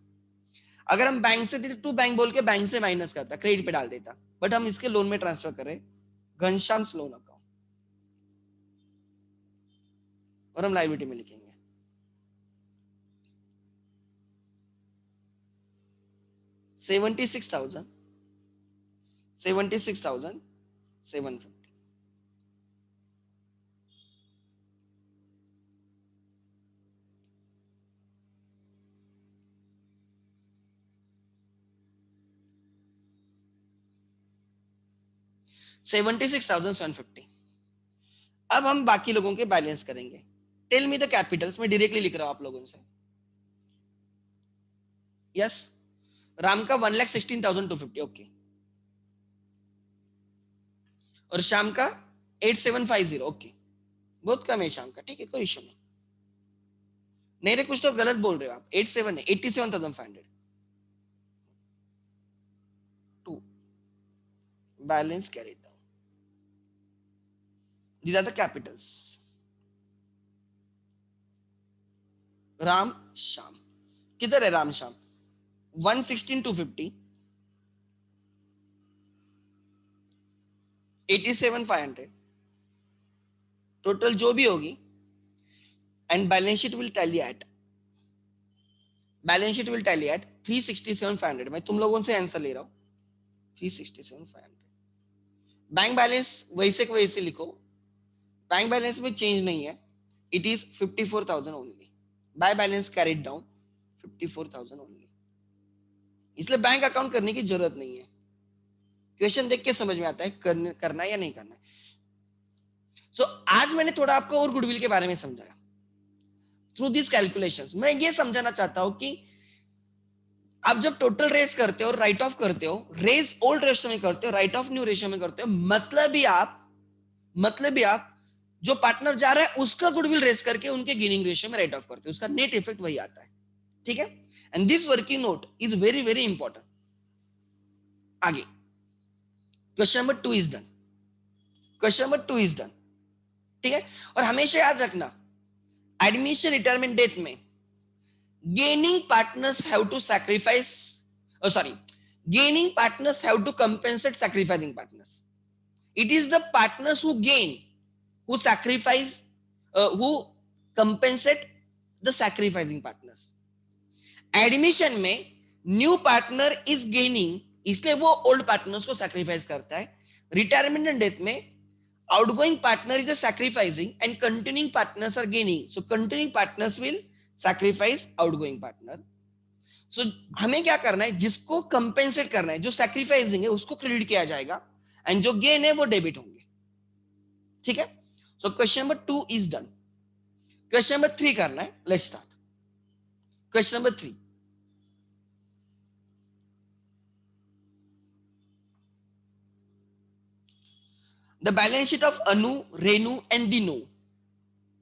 अगर हम बैंक से देते तो बैंक बोल के बैंक से माइनस करता, क्रेडिट पे डाल देता, बट हम इसके लोन में ट्रांसफर करें, घनश्याम लोन अकाउंट, और हम लायबिलिटी में लिखेंगे 76,750। 76,750। अब हम बाकी लोगों के बैलेंस करेंगे। टेल मी द कैपिटल्स, मैं डायरेक्टली लिख रहा हूं आप लोगों से। यस, राम का 1,16,250, ओके, और शाम का 8,750, ओके, बहुत कम है शाम का, ठीक है, कोई इशू नहीं। नहीं रे, कुछ तो गलत बोल रहे हो आप, 87 है, 87,500। To balance carried down, these are the capitals। Ram Shyam, किधर है राम श्याम? 116,250, 87,500 टोटल जो भी होगी, and balance sheet will tally at 367,500। मैं तुम लोगों से आंसर ले रहा हूं, 367,500। बैंक बैलेंस वैसे को वैसे लिखो, बैंक बैलेंस में चेंज नहीं है, it is 54,000 only. By balance carried down 54,000 only, इसलिए बैंक अकाउंट करने की जरूरत नहीं है। क्वेश्चन देख के समझ में आता है करना या नहीं करना है। सो आज मैंने थोड़ा आपको और गुडविल के बारे में समझाया थ्रू दिस कैलकुलेशंस। मैं ये समझाना चाहता हूं कि आप जब टोटल रेस करते हो, राइट ऑफ करते हो, रेस ओल्ड रेशियो में करते हो, राइट ऑफ न्यू रेशियो में करते हो, मतलब ही आप जो पार्टनर जा रहा है उसका गुडविल रेस करके उनके गेनिंग रेशियो में राइट ऑफ करते हो, उसका नेट इफेक्ट वही आता है, ठीक है। And this working note is very very important. आगे क्वेश्चन नंबर 2 इज डन, ठीक है। और हमेशा याद रखना, एडमिशन रिटायरमेंट डेथ में gaining partners have to sacrifice, gaining partners have to compensate sacrificing partners. It is the partners who gain who sacrifice, who compensate the sacrificing partners. Admission में new partner is gaining, इसलिए वो old partners को sacrifice करता है। Retirement and death में outgoing partner is sacrificing and continuing partners are gaining. So continuing partners will sacrifice outgoing partner. So हमें क्या करना है, जिसको कंपेंसेट करना है, जो सैक्रिफाइसिंग है उसको क्रेडिट किया जाएगा, एंड जो गेन है वो डेबिट होंगे, ठीक है। So question number 2 is done. Question number 3 करना है, let's start. Question number 3, the balance sheet of Anu, Renu and Dinu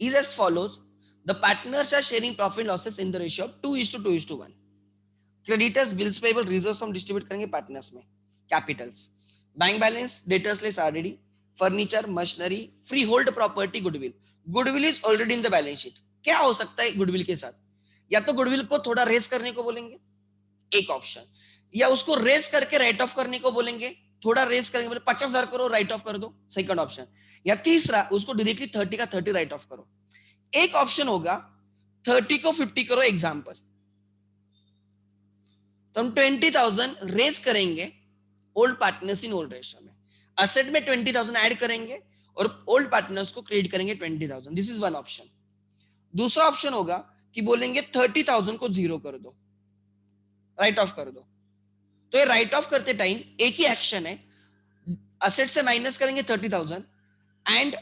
is as follows. The partners are sharing profit losses in the ratio of 2:1. Creditors, bills payable, reserves हम distribute करेंगे partners में, capitals, bank balance, debtors less RDD, furniture, machinery, freehold property, goodwill. Goodwill is already in the balance sheet. क्या हो सकता है goodwill के साथ? या तो goodwill को थोड़ा रेस करने को बोलेंगे, एक ऑप्शन, या उसको रेस करके राइट ऑफ करने को बोलेंगे, थोड़ा रेस करेंगे, बोले 50,000 करो राइट ऑफ कर दो, सेकंड ऑप्शन, या तीसरा उसको डायरेक्टली 30 का 30 राइट ऑफ करो। एक ऑप्शन होगा 30 को 50 करो, एग्जांपल, तो हम 20,000 रेज करेंगे old partners in old ratio में, असेट में 20,000 ऐड करेंगे और ओल्ड पार्टनर्स को क्रेडिट करेंगे 20,000। This is one option. दूसरा ऑप्शन होगा कि बोलेंगे 30,000 को जीरो कर दो, राइट ऑफ कर दो। तो ये राइट ऑफ करते टाइम एक ही एक्शन है, असेट से माइनस करेंगे 30,000 एंड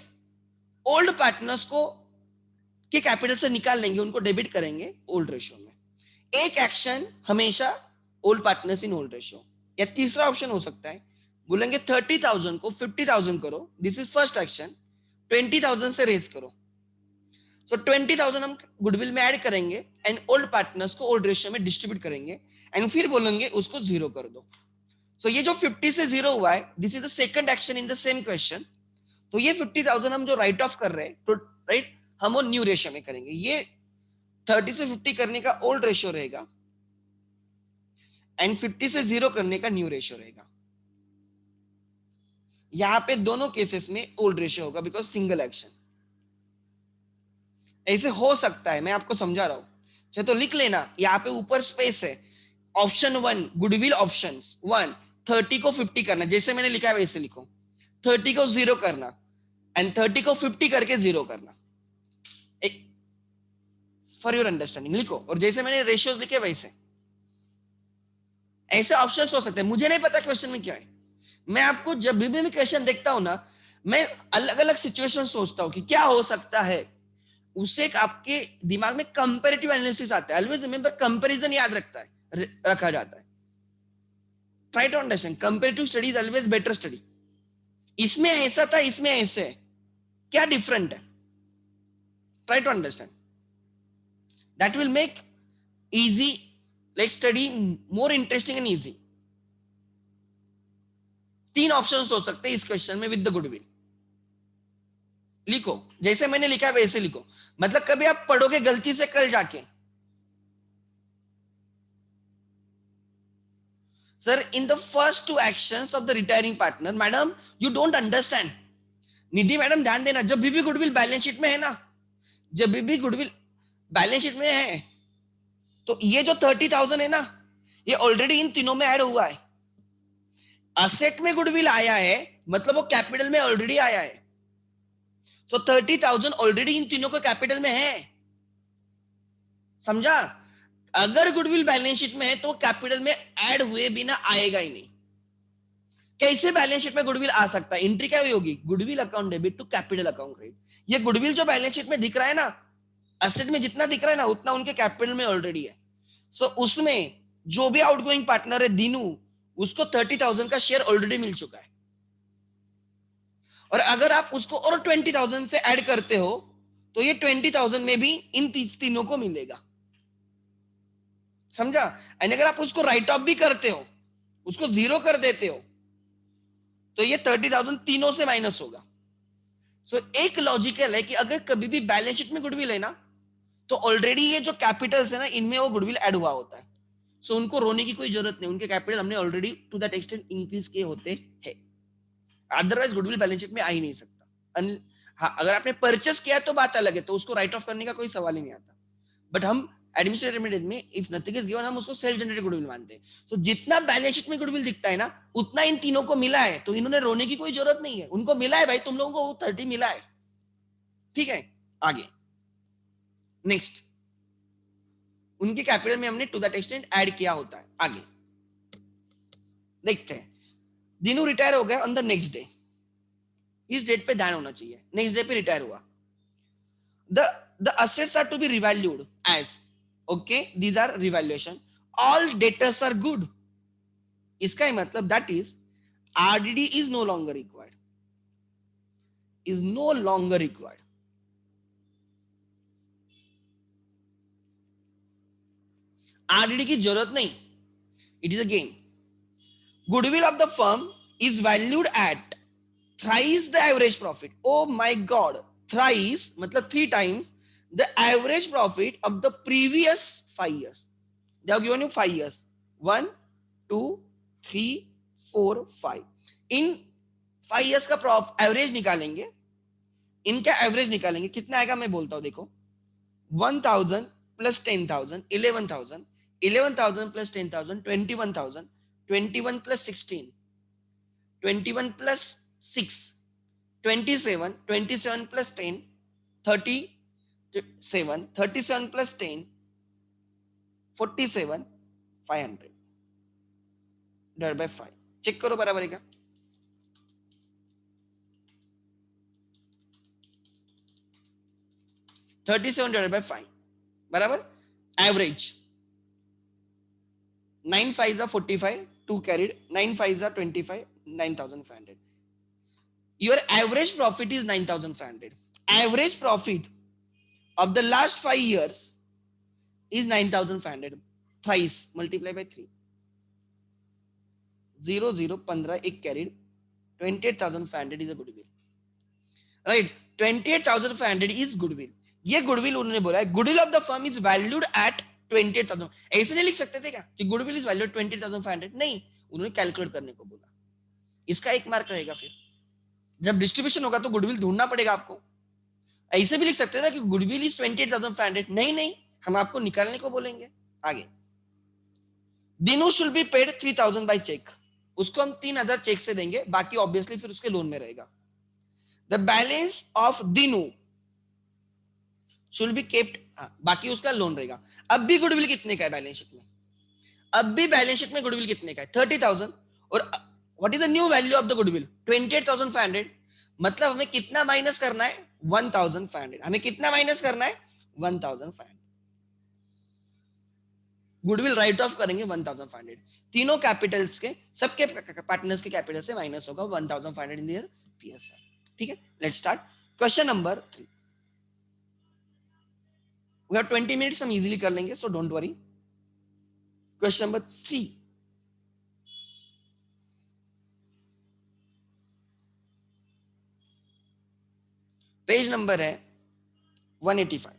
ओल्ड पार्टनर्स को के कैपिटल से निकाल लेंगे, उनको डेबिट करेंगे ओल्ड रेशियो में। एक एक्शन हमेशा old partners in old ratio. या तीसरा ऑप्शन हो सकता है, बोलेंगे 30,000 को 50,000 करो, दिस इज फर्स्ट एक्शन, 20,000 से रेज करो। सो 20,000 हम गुडविल में ऐड करेंगे एंड ओल्ड पार्टनर्स को ओल्ड रेशियो में डिस्ट्रीब्यूट करेंगे एंड फिर बोलेंगे उसको जीरो कर दो। सो ये जो 50 से जीरो हुआ है, this is the second action in the same question. तो ये 50,000 हम जो राइट ऑफ कर रहे हैं, तो राइट हम वो न्यू रेशियो में करेंगे। ये 30 से 50 करने का ओल्ड रेशियो रहेगा एंड 50 से 0 करने का न्यू रेशियो रहेगा। यहां पे दोनों केसेस में ओल्ड रेशियो होगा बिकॉज सिंगल एक्शन। ऐसे हो सकता है, मैं आपको समझा रहा हूं। अच्छा तो लिख लेना, यहाँ पे ऊपर स्पेस है। ऑप्शन 1 गुडविल ऑप्शंस 1, 30 को 50 करना, जैसे मैंने लिखा है वैसे लिखो। 30 को 0 करना एंड 30 को 50 करके 0 करना, फॉर योर अंडरस्टैंडिंग लिखो। और जैसे मैंने रेशियोज लिखे वैसे ऐसे ऑप्शंस हो सकते हैं। मुझे नहीं पता क्वेश्चन में क्या है, मैं आपको जब भी क्वेश्चन देखता हूं ना, मैं अलग अलग सिचुएशन सोचता हूं कि क्या हो सकता है, उससे एक आपके दिमाग में कंपैरेटिव एनालिसिस आता है। ऑलवेज रिमेंबर, कंपैरिजन याद रखा जाता है। Try to understand, comparative study is always better study. इसमें ऐसा था, इसमें ऐसे है, क्या डिफरेंट है? Try to understand, that will make easy like study more interesting and easy. 3 option हो सकते हैं इस क्वेश्चन में विद द गुडविल। लिखो जैसे मैंने लिखा है वैसे लिखो, मतलब कभी आप पढ़ोगे गलती से कल जाके, sir in the first 2 actions of the retiring partner, madam you don't understand. Nidhi madam ध्यान देना, जब भी गुडविल बैलेंस शीट में है ना, जब भी गुडविल बैलेंस शीट में है, तो ये जो 30,000 है ना, ये ऑलरेडी इन तीनों में ऐड हुआ है। असेट में गुडविल आया है मतलब वो कैपिटल में ऑलरेडी आया है। सो 30,000 ऑलरेडी इन तीनों को कैपिटल में है, समझा? अगर गुडविल बैलेंस शीट में है तो कैपिटल में ऐड हुए बिना आएगा ही नहीं। कैसे बैलेंस शीट में गुडविल आ सकता है? एंट्री क्या हुई होगी? Goodwill account debit to capital account credit. ये गुडविल जो बैलेंस शीट में दिख रहा है ना, असेट में जितना दिख रहा है ना, उतना उनके कैपिटल में ऑलरेडी है। सो उसमें जो भी आउटगोइंग पार्टनर है दीनू, उसको 30,000 का शेयर ऑलरेडी मिल चुका है। और अगर आप उसको और 20,000 से ऐड करते हो तो ये 20,000 में भी इन तीनों को मिलेगा, समझा? एंड अगर आप उसको राइट ऑफ भी करते हो, उसको 0 कर देते हो, तो ये 30,000 तीनों से माइनस होगा। सो एक लॉजिकल है कि अगर कभी भी बैलेंस शीट में गुडविल है ना, तो ऑलरेडी ये जो कैपिटल्स है ना, इनमें वो गुडविल ऐड हुआ होता है। सो उनको रोने की कोई जरूरत नहीं, उनके कैपिटल हमने already to that extent increase किए होते हैं। अदरवाइज गुडविल बैलेंस शीट में आ ही नहीं सकता। हाँ, अगर आपने परचेस किया तो बात अलग है, तो उसको राइट ऑफ करने का कोई सवाल ही नहीं आता। बट हम एडमिनिस्ट्रेटिव लिमिटेड में इफ नथिंग इज गिवन, हम उसको सेल्फ जनरेटेड गुडविल मानते हैं। सो जितना बैलेंस शीट में गुडविल दिखता है ना, उतना इन तीनों को मिला है, तो इन्होंने रोने की कोई जरूरत नहीं है। उनको मिला है भाई, तुम लोगों को 30 मिला है, ठीक है? आगे नेक्स्ट, उनके कैपिटल में हमने टू दैट एक्सटेंट ऐड किया होता है। आगे देखते हैं, दिनू रिटायर हो गया ऑन द नेक्स्ट डे। इस डेट पे ध्यान होना चाहिए, नेक्स्ट डे पे रिटायर हुआ। the assets are to be revalued as, okay, these are revaluation, all debtors are good। इसका ही मतलब that is RDD is no longer required, is no longer required। RDD की जरूरत नहीं, it is a gain। goodwill of the firm is valued at thrice the average profit। oh my god, thrice मतलब 3 times the average profit of the previous 5 years। they have given you 5 years, 1 2 3 4 5। In 5 years का average निकालेंगे, इनका average निकालेंगे, कितना आएगा मैं बोलता हूं, देखो 1,000 plus 10,000 11,000, 11,000 plus 10,000 21,000, 21 plus 16 21 plus 6 27, 27 plus 10 37, 37 plus 10 47, 500 divide by 5। Check करो बराबर है क्या? $37 डिवाइड बाय 5 बराबर average. 9 5s are 45, 2 carried, 9 5s are 25, 9,500। Your average profit is 9,500। Average profit of the last 5 years is 9,500, thrice multiply by 3, 0 0 15 1 carried, 28,500 is a goodwill, right? 28,500 is goodwill। ये goodwill उन्होंने बोला है, goodwill of the firm is valued at 28,000। ऐसे नहीं लिख सकते थे क्या कि गुडविल इज वैल्यूड 20,500? नहीं, उन्होंने कैलकुलेट करने को बोला। इसका 1 मार्क रहेगा। फिर जब डिस्ट्रीब्यूशन होगा तो गुडविल ढूंढना पड़ेगा आपको। ऐसे भी लिख सकते हैं ना कि गुडविल इज 28,500, नहीं नहीं, हम आपको निकालने को बोलेंगे। आगे, Dinu should be paid 3,000 by cheque, उसको हम 3,000 चेक से देंगे, बाकी ऑब्वियसली फिर उसके लोन में रहेगा। The balance of Dinu should be kept, बाकी उसका लोन रहेगा। अब भी गुडविल कितने का है बैलेंस शीट में? अब भी बैलेंस शीट में गुडविल कितने का है? 30,000। और what is the new value of the goodwill? 28,500। मतलब हमें कितना माइनस करना है? 1,500। हमें कितना माइनस करना है? 1,500। गुडविल राइट ऑफ करेंगे 1,500। तीनों कैपिटल्स के, सबके पार्टनर्स के कैपिटल से माइनस होगा 1,500 इन देयर पीएसआर। ठीक है, let's start. Question number 3। We have 20 minutes, हम इजीली कर लेंगे, so don't worry. Question number 3, page number है 185,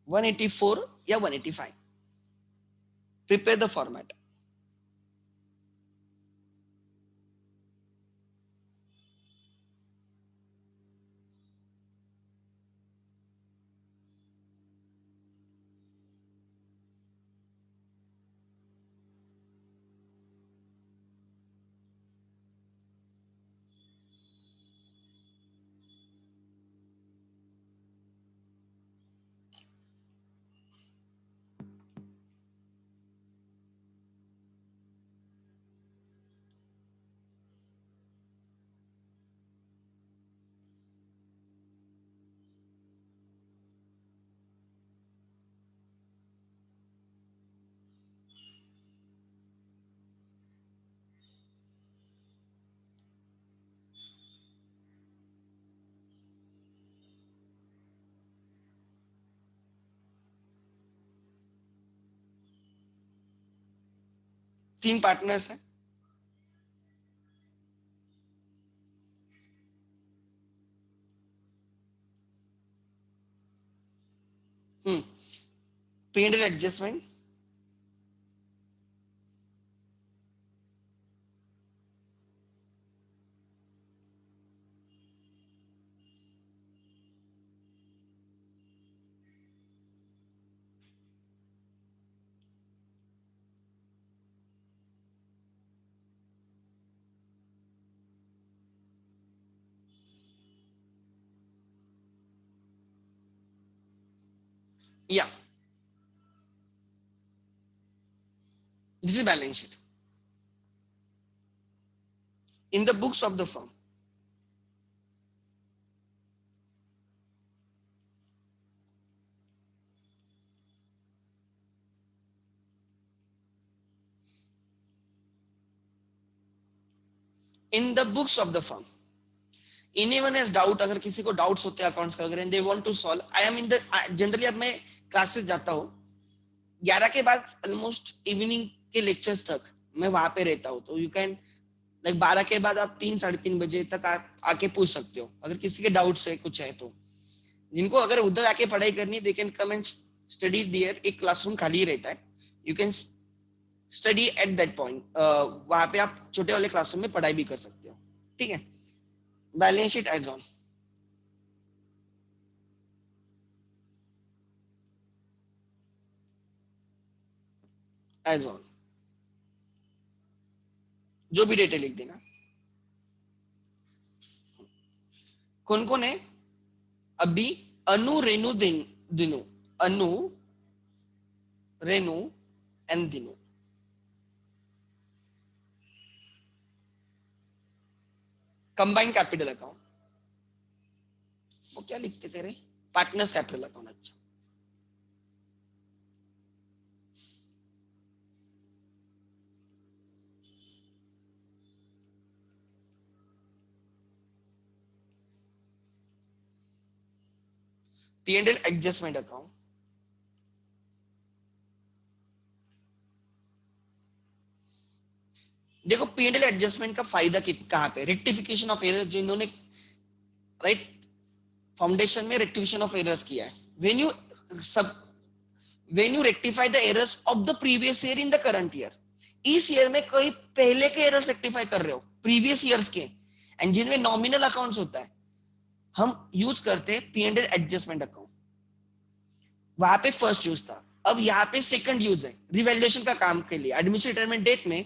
184 या 185। Prepare the format. तीन पार्टनर्स हैं, P&L एडजस्टमेंट, या this is balance sheet in the books of the firm. In the books of the firm, anyone has doubt, अगर किसी को doubts होते हैं अकाउंट्स का वगैरह, they want to solve, I am in the, generally अब मैं क्लासेस जाता हूँ 11 के बाद, ऑलमोस्ट इवनिंग के लेक्चर्स तक मैं वहां पे रहता हूँ, तो यू कैन लाइक 12 के बाद आप 3 साढ़े 3 बजे तक आके पूछ सकते हो अगर किसी के डाउट्स है, कुछ है तो। जिनको अगर उधर आके पढ़ाई करनी है, they can come and study there, एक क्लासरूम खाली रहता है, you can study at that point, वहां पे आप छोटे वाले क्लासरूम में पढ़ाई भी कर सकते हो। ठीक है, balance sheet as on, as on, जो भी डेटा लिख देना। कौन कौन है अभी? Anu, Renu, Dinu, Anu, Renu and Dinu. Combined capital account, वो क्या लिखते थे रे? पार्टनर्स कैपिटल अकाउंट, अच्छा। P&L एडजस्टमेंट अकाउंट, देखो P&L एडजस्टमेंट का फायदा कहाँ पे? रेक्टिफिकेशन ऑफ एरर, जो इन्होंने राइट फाउंडेशन में रेक्टिफिकेशन ऑफ एरर्स किया है. When you rectify the errors of the previous year in the current year, इस ईयर में कोई पहले के एरर्स रेक्टिफाई कर रहे हो प्रीवियस ईयर्स के, एंड जिनमें नॉमिनल अकाउंट्स होता है, हम यूज करते हैं P&L एडजस्टमेंट अकाउंट. वहां पे फर्स्ट यूज था. अब यहाँ पे सेकंड यूज है रिवैल्यूएशन का काम के लिए. एडमिशन रिटायरमेंट डेट में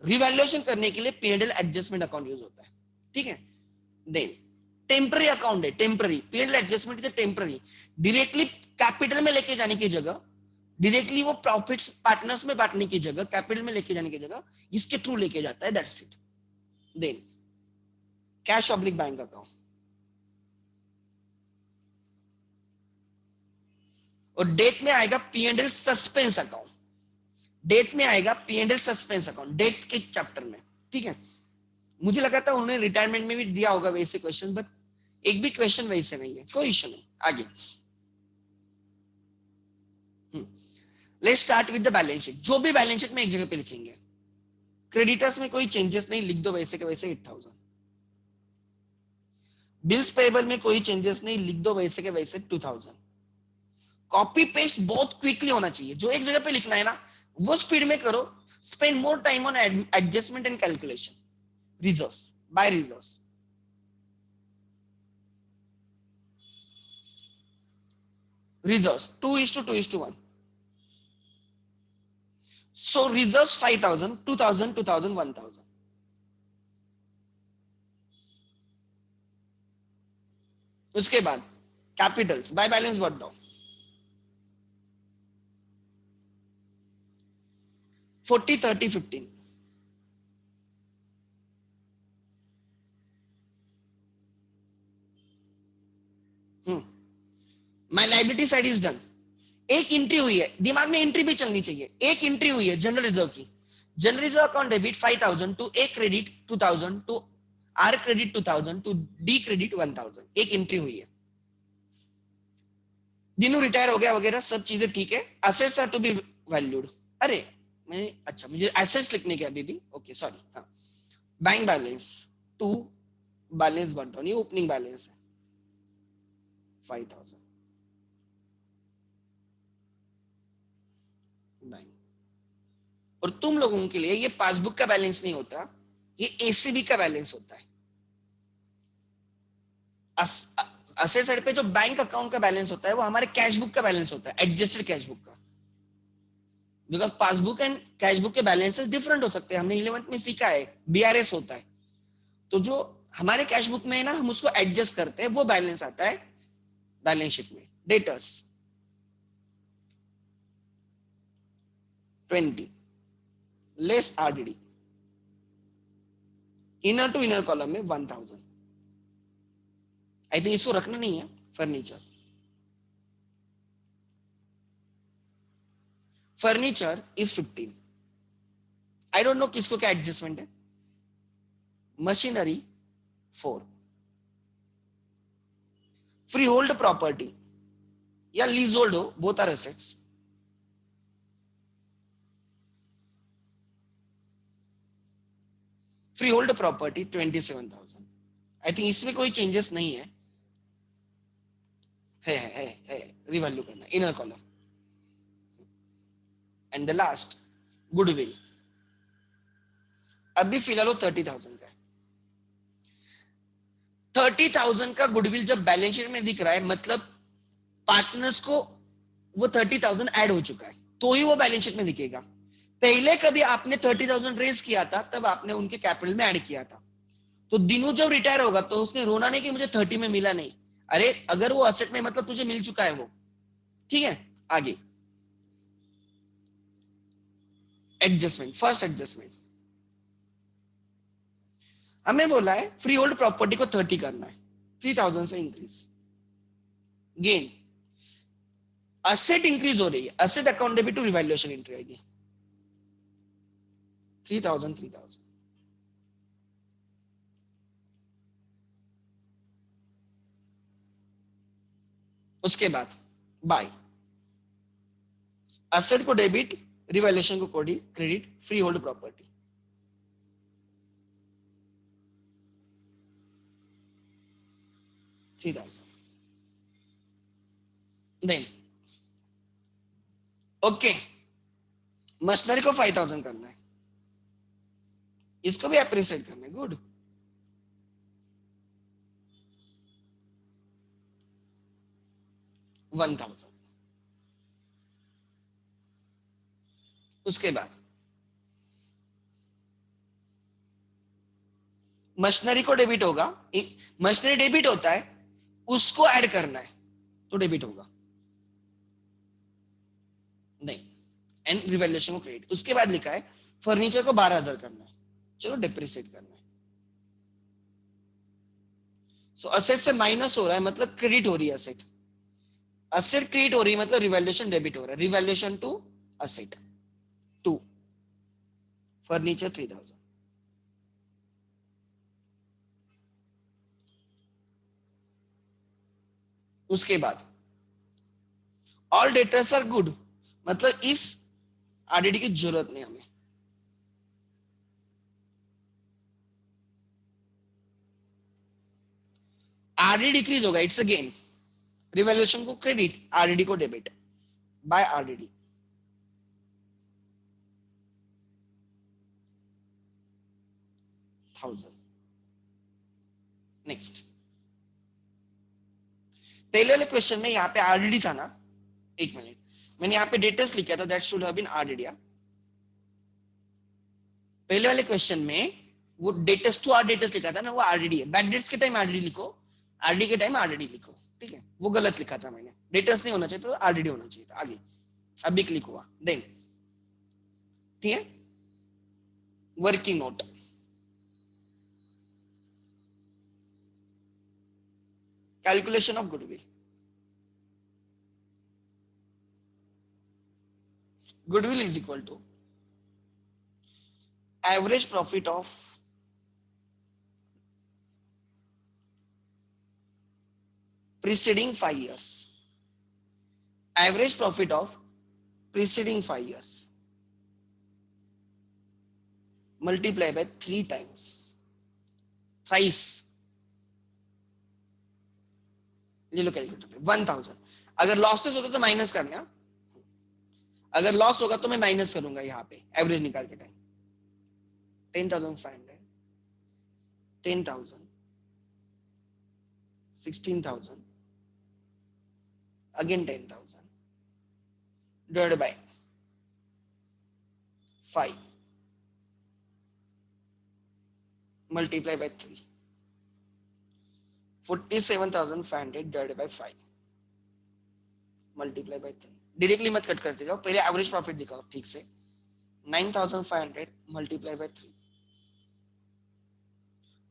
रिवैल्यूएशन करने के लिए P&L एडजस्टमेंट अकाउंट यूज होता है. ठीक है. देन टेम्पररी अकाउंट है. Temporary P&L adjustment is temporary. Directly capital में लेके जाने की जगह, डायरेक्टली वो प्रॉफिट्स पार्टनर्स में बांटने की जगह, कैपिटल में लेके जाने की जगह इसके थ्रू लेके जाता है. That's it. Then cash oblique bank account. और डेट में आएगा P&L सस्पेंस अकाउंट. डेट में आएगा P&L सस्पेंस अकाउंट डेट के चैप्टर में. ठीक है. मुझे लगा था उन्होंने रिटायरमेंट में भी दिया होगा वैसे क्वेश्चन, बट एक भी क्वेश्चन वैसे नहीं है. कोई इश्यू नहीं. आगे let's start with the balance sheet. जो भी बैलेंस शीट में एक जगह पे लिखेंगे. क्रेडिटर्स में कोई चेंजेस नहीं, लिख दो वैसे के वैसे 8000. बिल्स पेबल में कोई चेंजेस नहीं, लिख दो वैसे के वैसे 2000. कॉपी पेस्ट बहुत क्विकली होना चाहिए. जो एक जगह पे लिखना है ना वो स्पीड में करो. Spend more time on adjustment and calculation. Reserves by reserves. Reserves 2:2:1. So reserves 5000, 2000, 2000, 1000. उसके बाद capitals by balance work down 40, 30, 15. My liability side is done. एक एंट्री हुई है, दिमाग में एंट्री भी चलनी चाहिए. एक एंट्री हुई है जनरल रिजर्व की. General reserve account debit 5000 to A credit 2000 to R credit 2000 to D credit 1000. एक एंट्री हुई है. दिनों रिटायर हो गया वगैरह सब चीजें ठीक है. Assets are to be valued. अरे मैंने अच्छा मुझे एसेट्स लिखने के अभी भी. Okay sorry. हाँ. बैंक बैलेंस टू बैलेंस बन रहा. ये ओपनिंग बैलेंस है 5000. बैंक. और तुम लोगों के लिए ये पासबुक का बैलेंस नहीं होता, ये एसीबी का बैलेंस होता है. असेट साइड पे जो बैंक अकाउंट का बैलेंस होता है वो हमारे कैश बुक का बैलेंस होता है, एडजस्टेड कैश बुक का. Because passbook and cash book के बैलेंसेस डिफरेंट हो सकते हैं. हमने 11th में सीखा है बीआरएस होता है. तो जो हमारे कैश बुक में है ना हम उसको एडजस्ट करते हैं, वो बैलेंस आता है बैलेंस शीट में. Debtors 20 less RDD. Inner to inner column में 1000. आई थिंक इसको रखना नहीं है. Furniture furniture is 15. I don't know किसको क्या एडजस्टमेंट है. मशीनरी 4. फ्री होल्ड प्रॉपर्टी या लीज होल्ड हो, both are assets. Freehold property 27,000. I think इसमें कोई चेंजेस नहीं है. है रिवैल्यू करना inner column. And the last goodwill. अभी फिलहाल 30,000 का है. 30,000 का गुडविल जब बैलेंस शीट में दिख रहा है मतलब पार्टनर्स को वो 30,000 ऐड हो चुका है, तो ही वो बैलेंस शीट में दिखेगा. पहले कभी आपने 30,000 रेज किया था तब आपने उनके कैपिटल में ऐड किया था. तो दिनों जब रिटायर होगा तो उसने रोना नहीं कि मुझे 30 में मिला नहीं. अरे अगर वो असेट में मतलब तुझे मिल चुका है वो. ठीक है. आगे एडजस्टमेंट. फर्स्ट एडजस्टमेंट हमें बोला है फ्री होल्ड प्रॉपर्टी को 30 करना है, 3000 से इंक्रीज. गेन असेट इंक्रीज हो रही है, asset account debit to revaluation entry आएगी 3000 3000. उसके बाद बाय असेट को डेबिट, रिवैल्यूएशन को credit, freehold property 3000. Then okay, machinery को 5000 करना है, इसको भी अप्रिशिएट करना है, गुड। One thousand. उसके बाद मशीनरी को डेबिट होगा, मशीनरी डेबिट होता है, उसको ऐड करना है तो डेबिट होगा, नहीं, एंड रिवैल्यूएशन को क्रेडिट। उसके बाद लिखा है फर्नीचर को 12,000 करना है, चलो डिप्रिसिएट करना है। सो असेट से माइनस हो रहा है मतलब क्रेडिट हो रही है असेट, असेट क्रेडिट हो रही है मतलब रिवैल्यूएशन डेबिट हो रहा है, revaluation to asset to furniture 3,000। उसके बाद ऑल डेटर्स आर गुड, मतलब इस आरडीडी की जरूरत नहीं हमें, आरडीडी डिक्रीज होगा, इट्स अ गेन, रिवैल्यूएशन को क्रेडिट, आरडीडी को debit bye RDD. Thousand. Next, पहले वाले क्वेश्चन में यहाँ पे आरडीडी था ना, एक मिनट, मैंने यहाँ पे डेटर्स लिखा था, that should have been RDD. पहले वाले क्वेश्चन में वो डेटर्स टू आर डेटर्स लिखा था ना, वो आरडीडी है, बैड डेट्स के टाइम आरडीडी लिखो, आरडी के टाइम आरडीडी लिखो, ठीक है, वो गलत लिखा था मैंने, डेटर्स नहीं होना चाहिए तो आरडीडी होना चाहिए था। आगे अभी क्लिक हुआ, देन ठीक है, working note, calculation of goodwill, goodwill is equal to average profit of preceding 5 years, average profit of preceding 5 years multiply by 3 times thrice, ले लो कैलकुलेटर पे, 1000। अगर लॉसेस होगा तो माइनस करना, अगर लॉस होगा तो मैं माइनस करूंगा यहाँ पे एवरेज निकाल के time, 10,500, 10,000, 16,000, again 10,000 divided by 5 multiply by 3, 47,500 divided by 5 multiply by 3। Directly मत कट करते जाओ, पहले एवरेज प्रॉफिट दिखाओ ठीक से, 9,500 multiply by 3,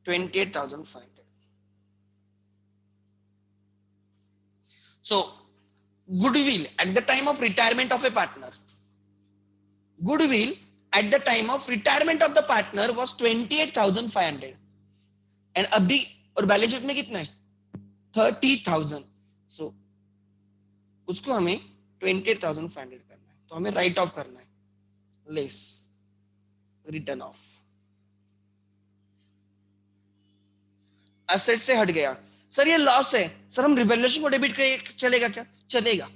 28,500। So goodwill at the time of retirement of a partner, goodwill at the time of retirement of the partner was 28,500 and अभी और balance sheet में कितना है 30,000। सो उसको हमें 28,500 करना है, तो हमें राइट ऑफ करना है, लेस रिटर्न ऑफ, एसेट से हट गया। सर ये लॉस है, सर हम रिवैल्यूएशन को डेबिट कर चलेगा क्या, चलेगा।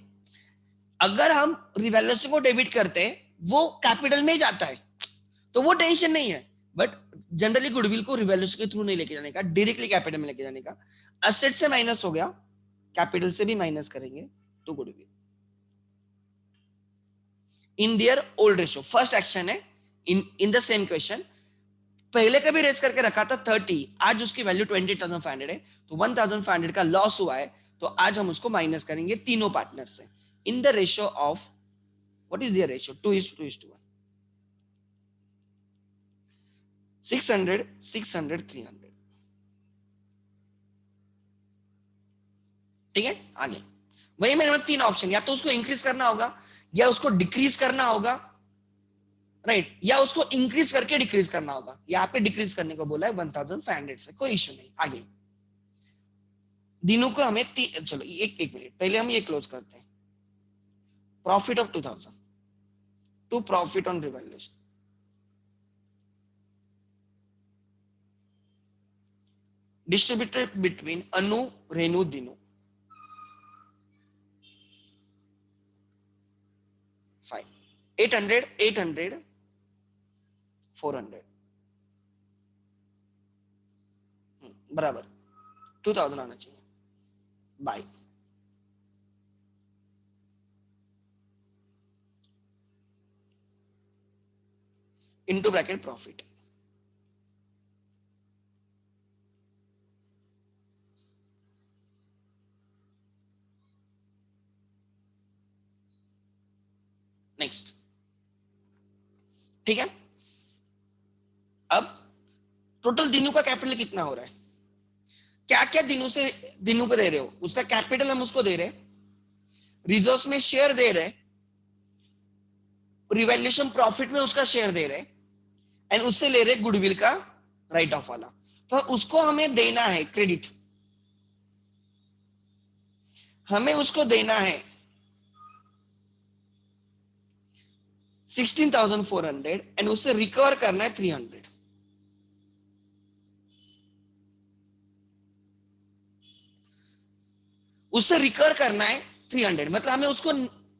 अगर हम रिवैल्यूएशन को डेबिट करते हैं वो कैपिटल में ही जाता है तो वो टेंशन नहीं है, बट जनरली गुडविल को रिवैल्यूएशन के थ्रू नहीं लेके जाने का, डायरेक्टली कैपिटल में लेके जाने का। एसेट से माइनस हो गया, कैपिटल से भी माइनस करेंगे तो goodwill in their old ratio. First action है इन द सेम क्वेश्चन, पहले कभी रेस करके रखा था 30, आज उसकी वैल्यू 28,500 है, तो 1,500 का लॉस हुआ है, तो आज हम उसको माइनस करेंगे तीनों पार्टनर से in the ratio of, what is the ratio, 2:1, 600, 600, 300। ठीक है, आगे वही मेरे पास 3 ऑप्शन, या तो उसको इंक्रीज करना होगा या उसको डिक्रीज करना होगा, राइट, या उसको इंक्रीज करके डिक्रीज करना होगा। यहाँ पे डिक्रीज करने को बोला है 1,500 से, कोई इश्यू नहीं। आगे दिनों को हमें चलो एक मिनट पहले हम ये क्लोज करते हैं, profit of 2,000 to profit on revaluation, distributed between Anu, Renu, Dinu. Fine 800 800 400 बराबर 2000 आना चाहिए by into bracket profit next ठीक है। अब टोटल दिनों का कैपिटल कितना हो रहा है, क्या क्या दिनों को दे रहे हो, उसका कैपिटल हम उसको दे रहे हैं, रिजर्व्स में शेयर दे रहे हैं, रिवैल्यूएशन प्रॉफिट में उसका शेयर दे रहे हैं एंड उससे ले रहे गुडविल का राइट ऑफ वाला, तो उसको हमें देना है क्रेडिट, हमें उसको देना है 16,400 एंड उससे रिकवर करना है 300। उससे रिकवर करना है 300 मतलब हमें उसको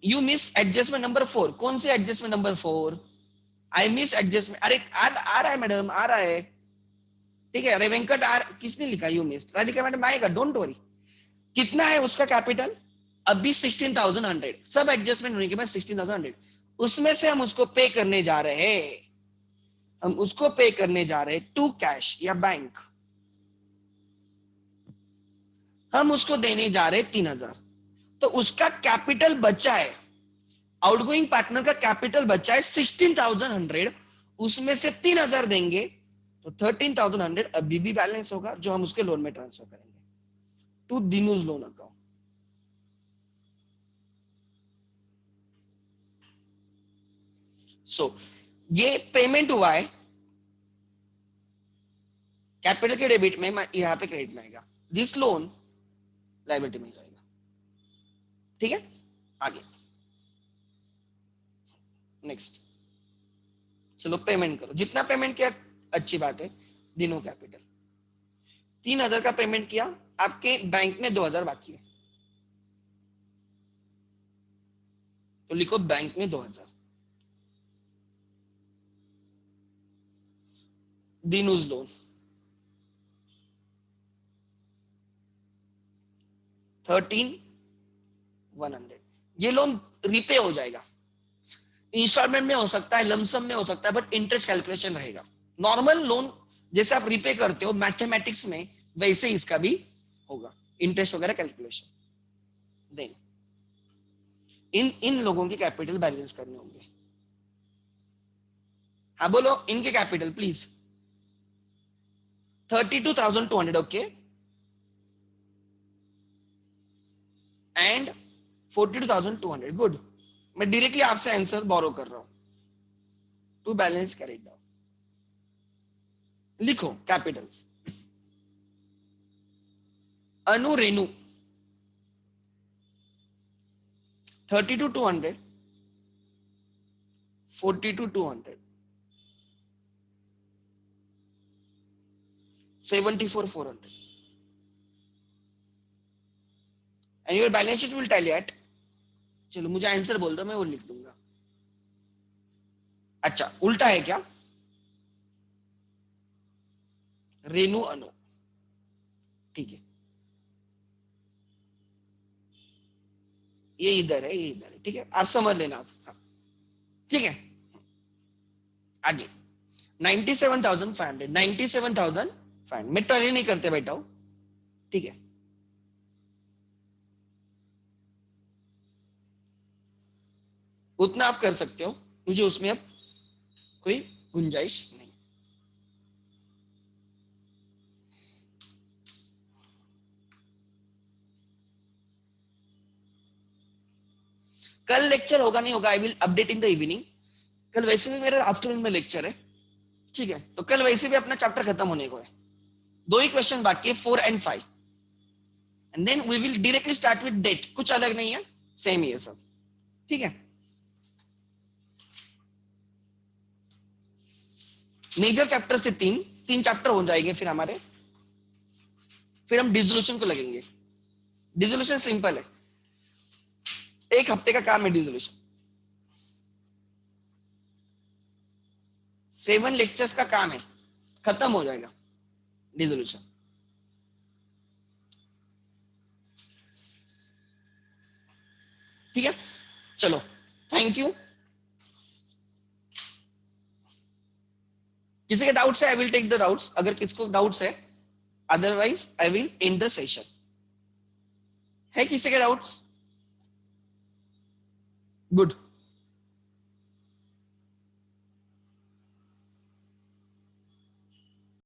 यू मिस एडजस्टमेंट नंबर 4। कौन से adjustment number 4? I miss adjustment. अरे आ रहा है मैडम, आ रहा है ठीक है। अरे वेंकट किसने लिखा यू मिस? राधिका मैडम आएगा, डोंट वरी। कितना है उसका कैपिटल? अभी 16,100, सब एडजस्टमेंट होने के बाद 16,100, उसमें से हम उसको पे करने जा रहे हैं, हम उसको पे करने जा रहे हैं टू कैश या बैंक, हम उसको देने जा रहे हैं 3,000। तो उसका कैपिटल बचा है, आउटगोइंग पार्टनर का कैपिटल बचा है 16,100, उसमें से 3,000 देंगे तो 13,100 अभी भी बैलेंस होगा जो हम उसके लोन में ट्रांसफर करेंगे टू दिनूज लोन अकाउंट। सो ये पेमेंट हुआ है कैपिटल के डेबिट में, यहां पे क्रेडिट में आएगा, दिस लोन लायबिलिटी में जाएगा। ठीक है, आगे नेक्स्ट। चलो पेमेंट करो, जितना पेमेंट किया अच्छी बात है। दिनों कैपिटल 3,000 का पेमेंट किया, आपके बैंक में 2,000 बाकी है, तो लिखो बैंक में 2,000। दिनूज लोन 13,100, ये लोन रिपे हो जाएगा, इंस्टॉलमेंट में हो सकता है, लमसम में हो सकता है, बट इंटरेस्ट कैलकुलेशन रहेगा। नॉर्मल लोन जैसे आप रिपे करते हो मैथमेटिक्स में, वैसे इसका भी होगा, इंटरेस्ट वगैरह कैलकुलेशन। देन इन लोगों के कैपिटल बैलेंस करने होंगे। हाँ बोलो, इनके capital please. 32,200 okay, and 42,200 good. मैं डायरेक्टली आपसे आंसर बोरो कर रहा हूं, टू बैलेंस कैरी डाउन। लिखो Capitals. Anu Renu 32,200, 42,200, 74,400, and your balance sheet will tally at, चलो मुझे आंसर बोल दो, मैं वो लिख दूंगा। अच्छा उल्टा है क्या? रेनू अनु, ठीक है, ये इधर है, ये इधर है, ठीक है, आप समझ लेना आप। हाँ, ठीक है, आगे 97,500, 97,500 मैं टैली नहीं करते बैठा हूं, ठीक है। उतना आप कर सकते हो, मुझे उसमें अब कोई गुंजाइश नहीं। कल लेक्चर होगा नहीं होगा, I will update in the evening. कल वैसे भी मेरा आफ्टरनून में लेक्चर है, ठीक है, तो कल वैसे भी अपना चैप्टर खत्म होने को है, 2 ही क्वेश्चन बाकी है, 4 and 5, and then we will directly start with death. कुछ अलग नहीं है, सेम ही है सब, ठीक है। मेजर चैप्टर से 3 चैप्टर हो जाएंगे फिर हमारे, फिर हम डिसोल्यूशन को लगेंगे। डिसोल्यूशन सिंपल है, 1 हफ्ते का काम है डिसोल्यूशन। 7 लेक्चर्स का काम है, खत्म हो जाएगा डिसोल्यूशन। ठीक है, चलो थैंक यू। किसी के डाउट्स है, I will take the doubts, अगर किसको डाउट्स है, otherwise I will end the session. है किसी के डाउट्स? गुड।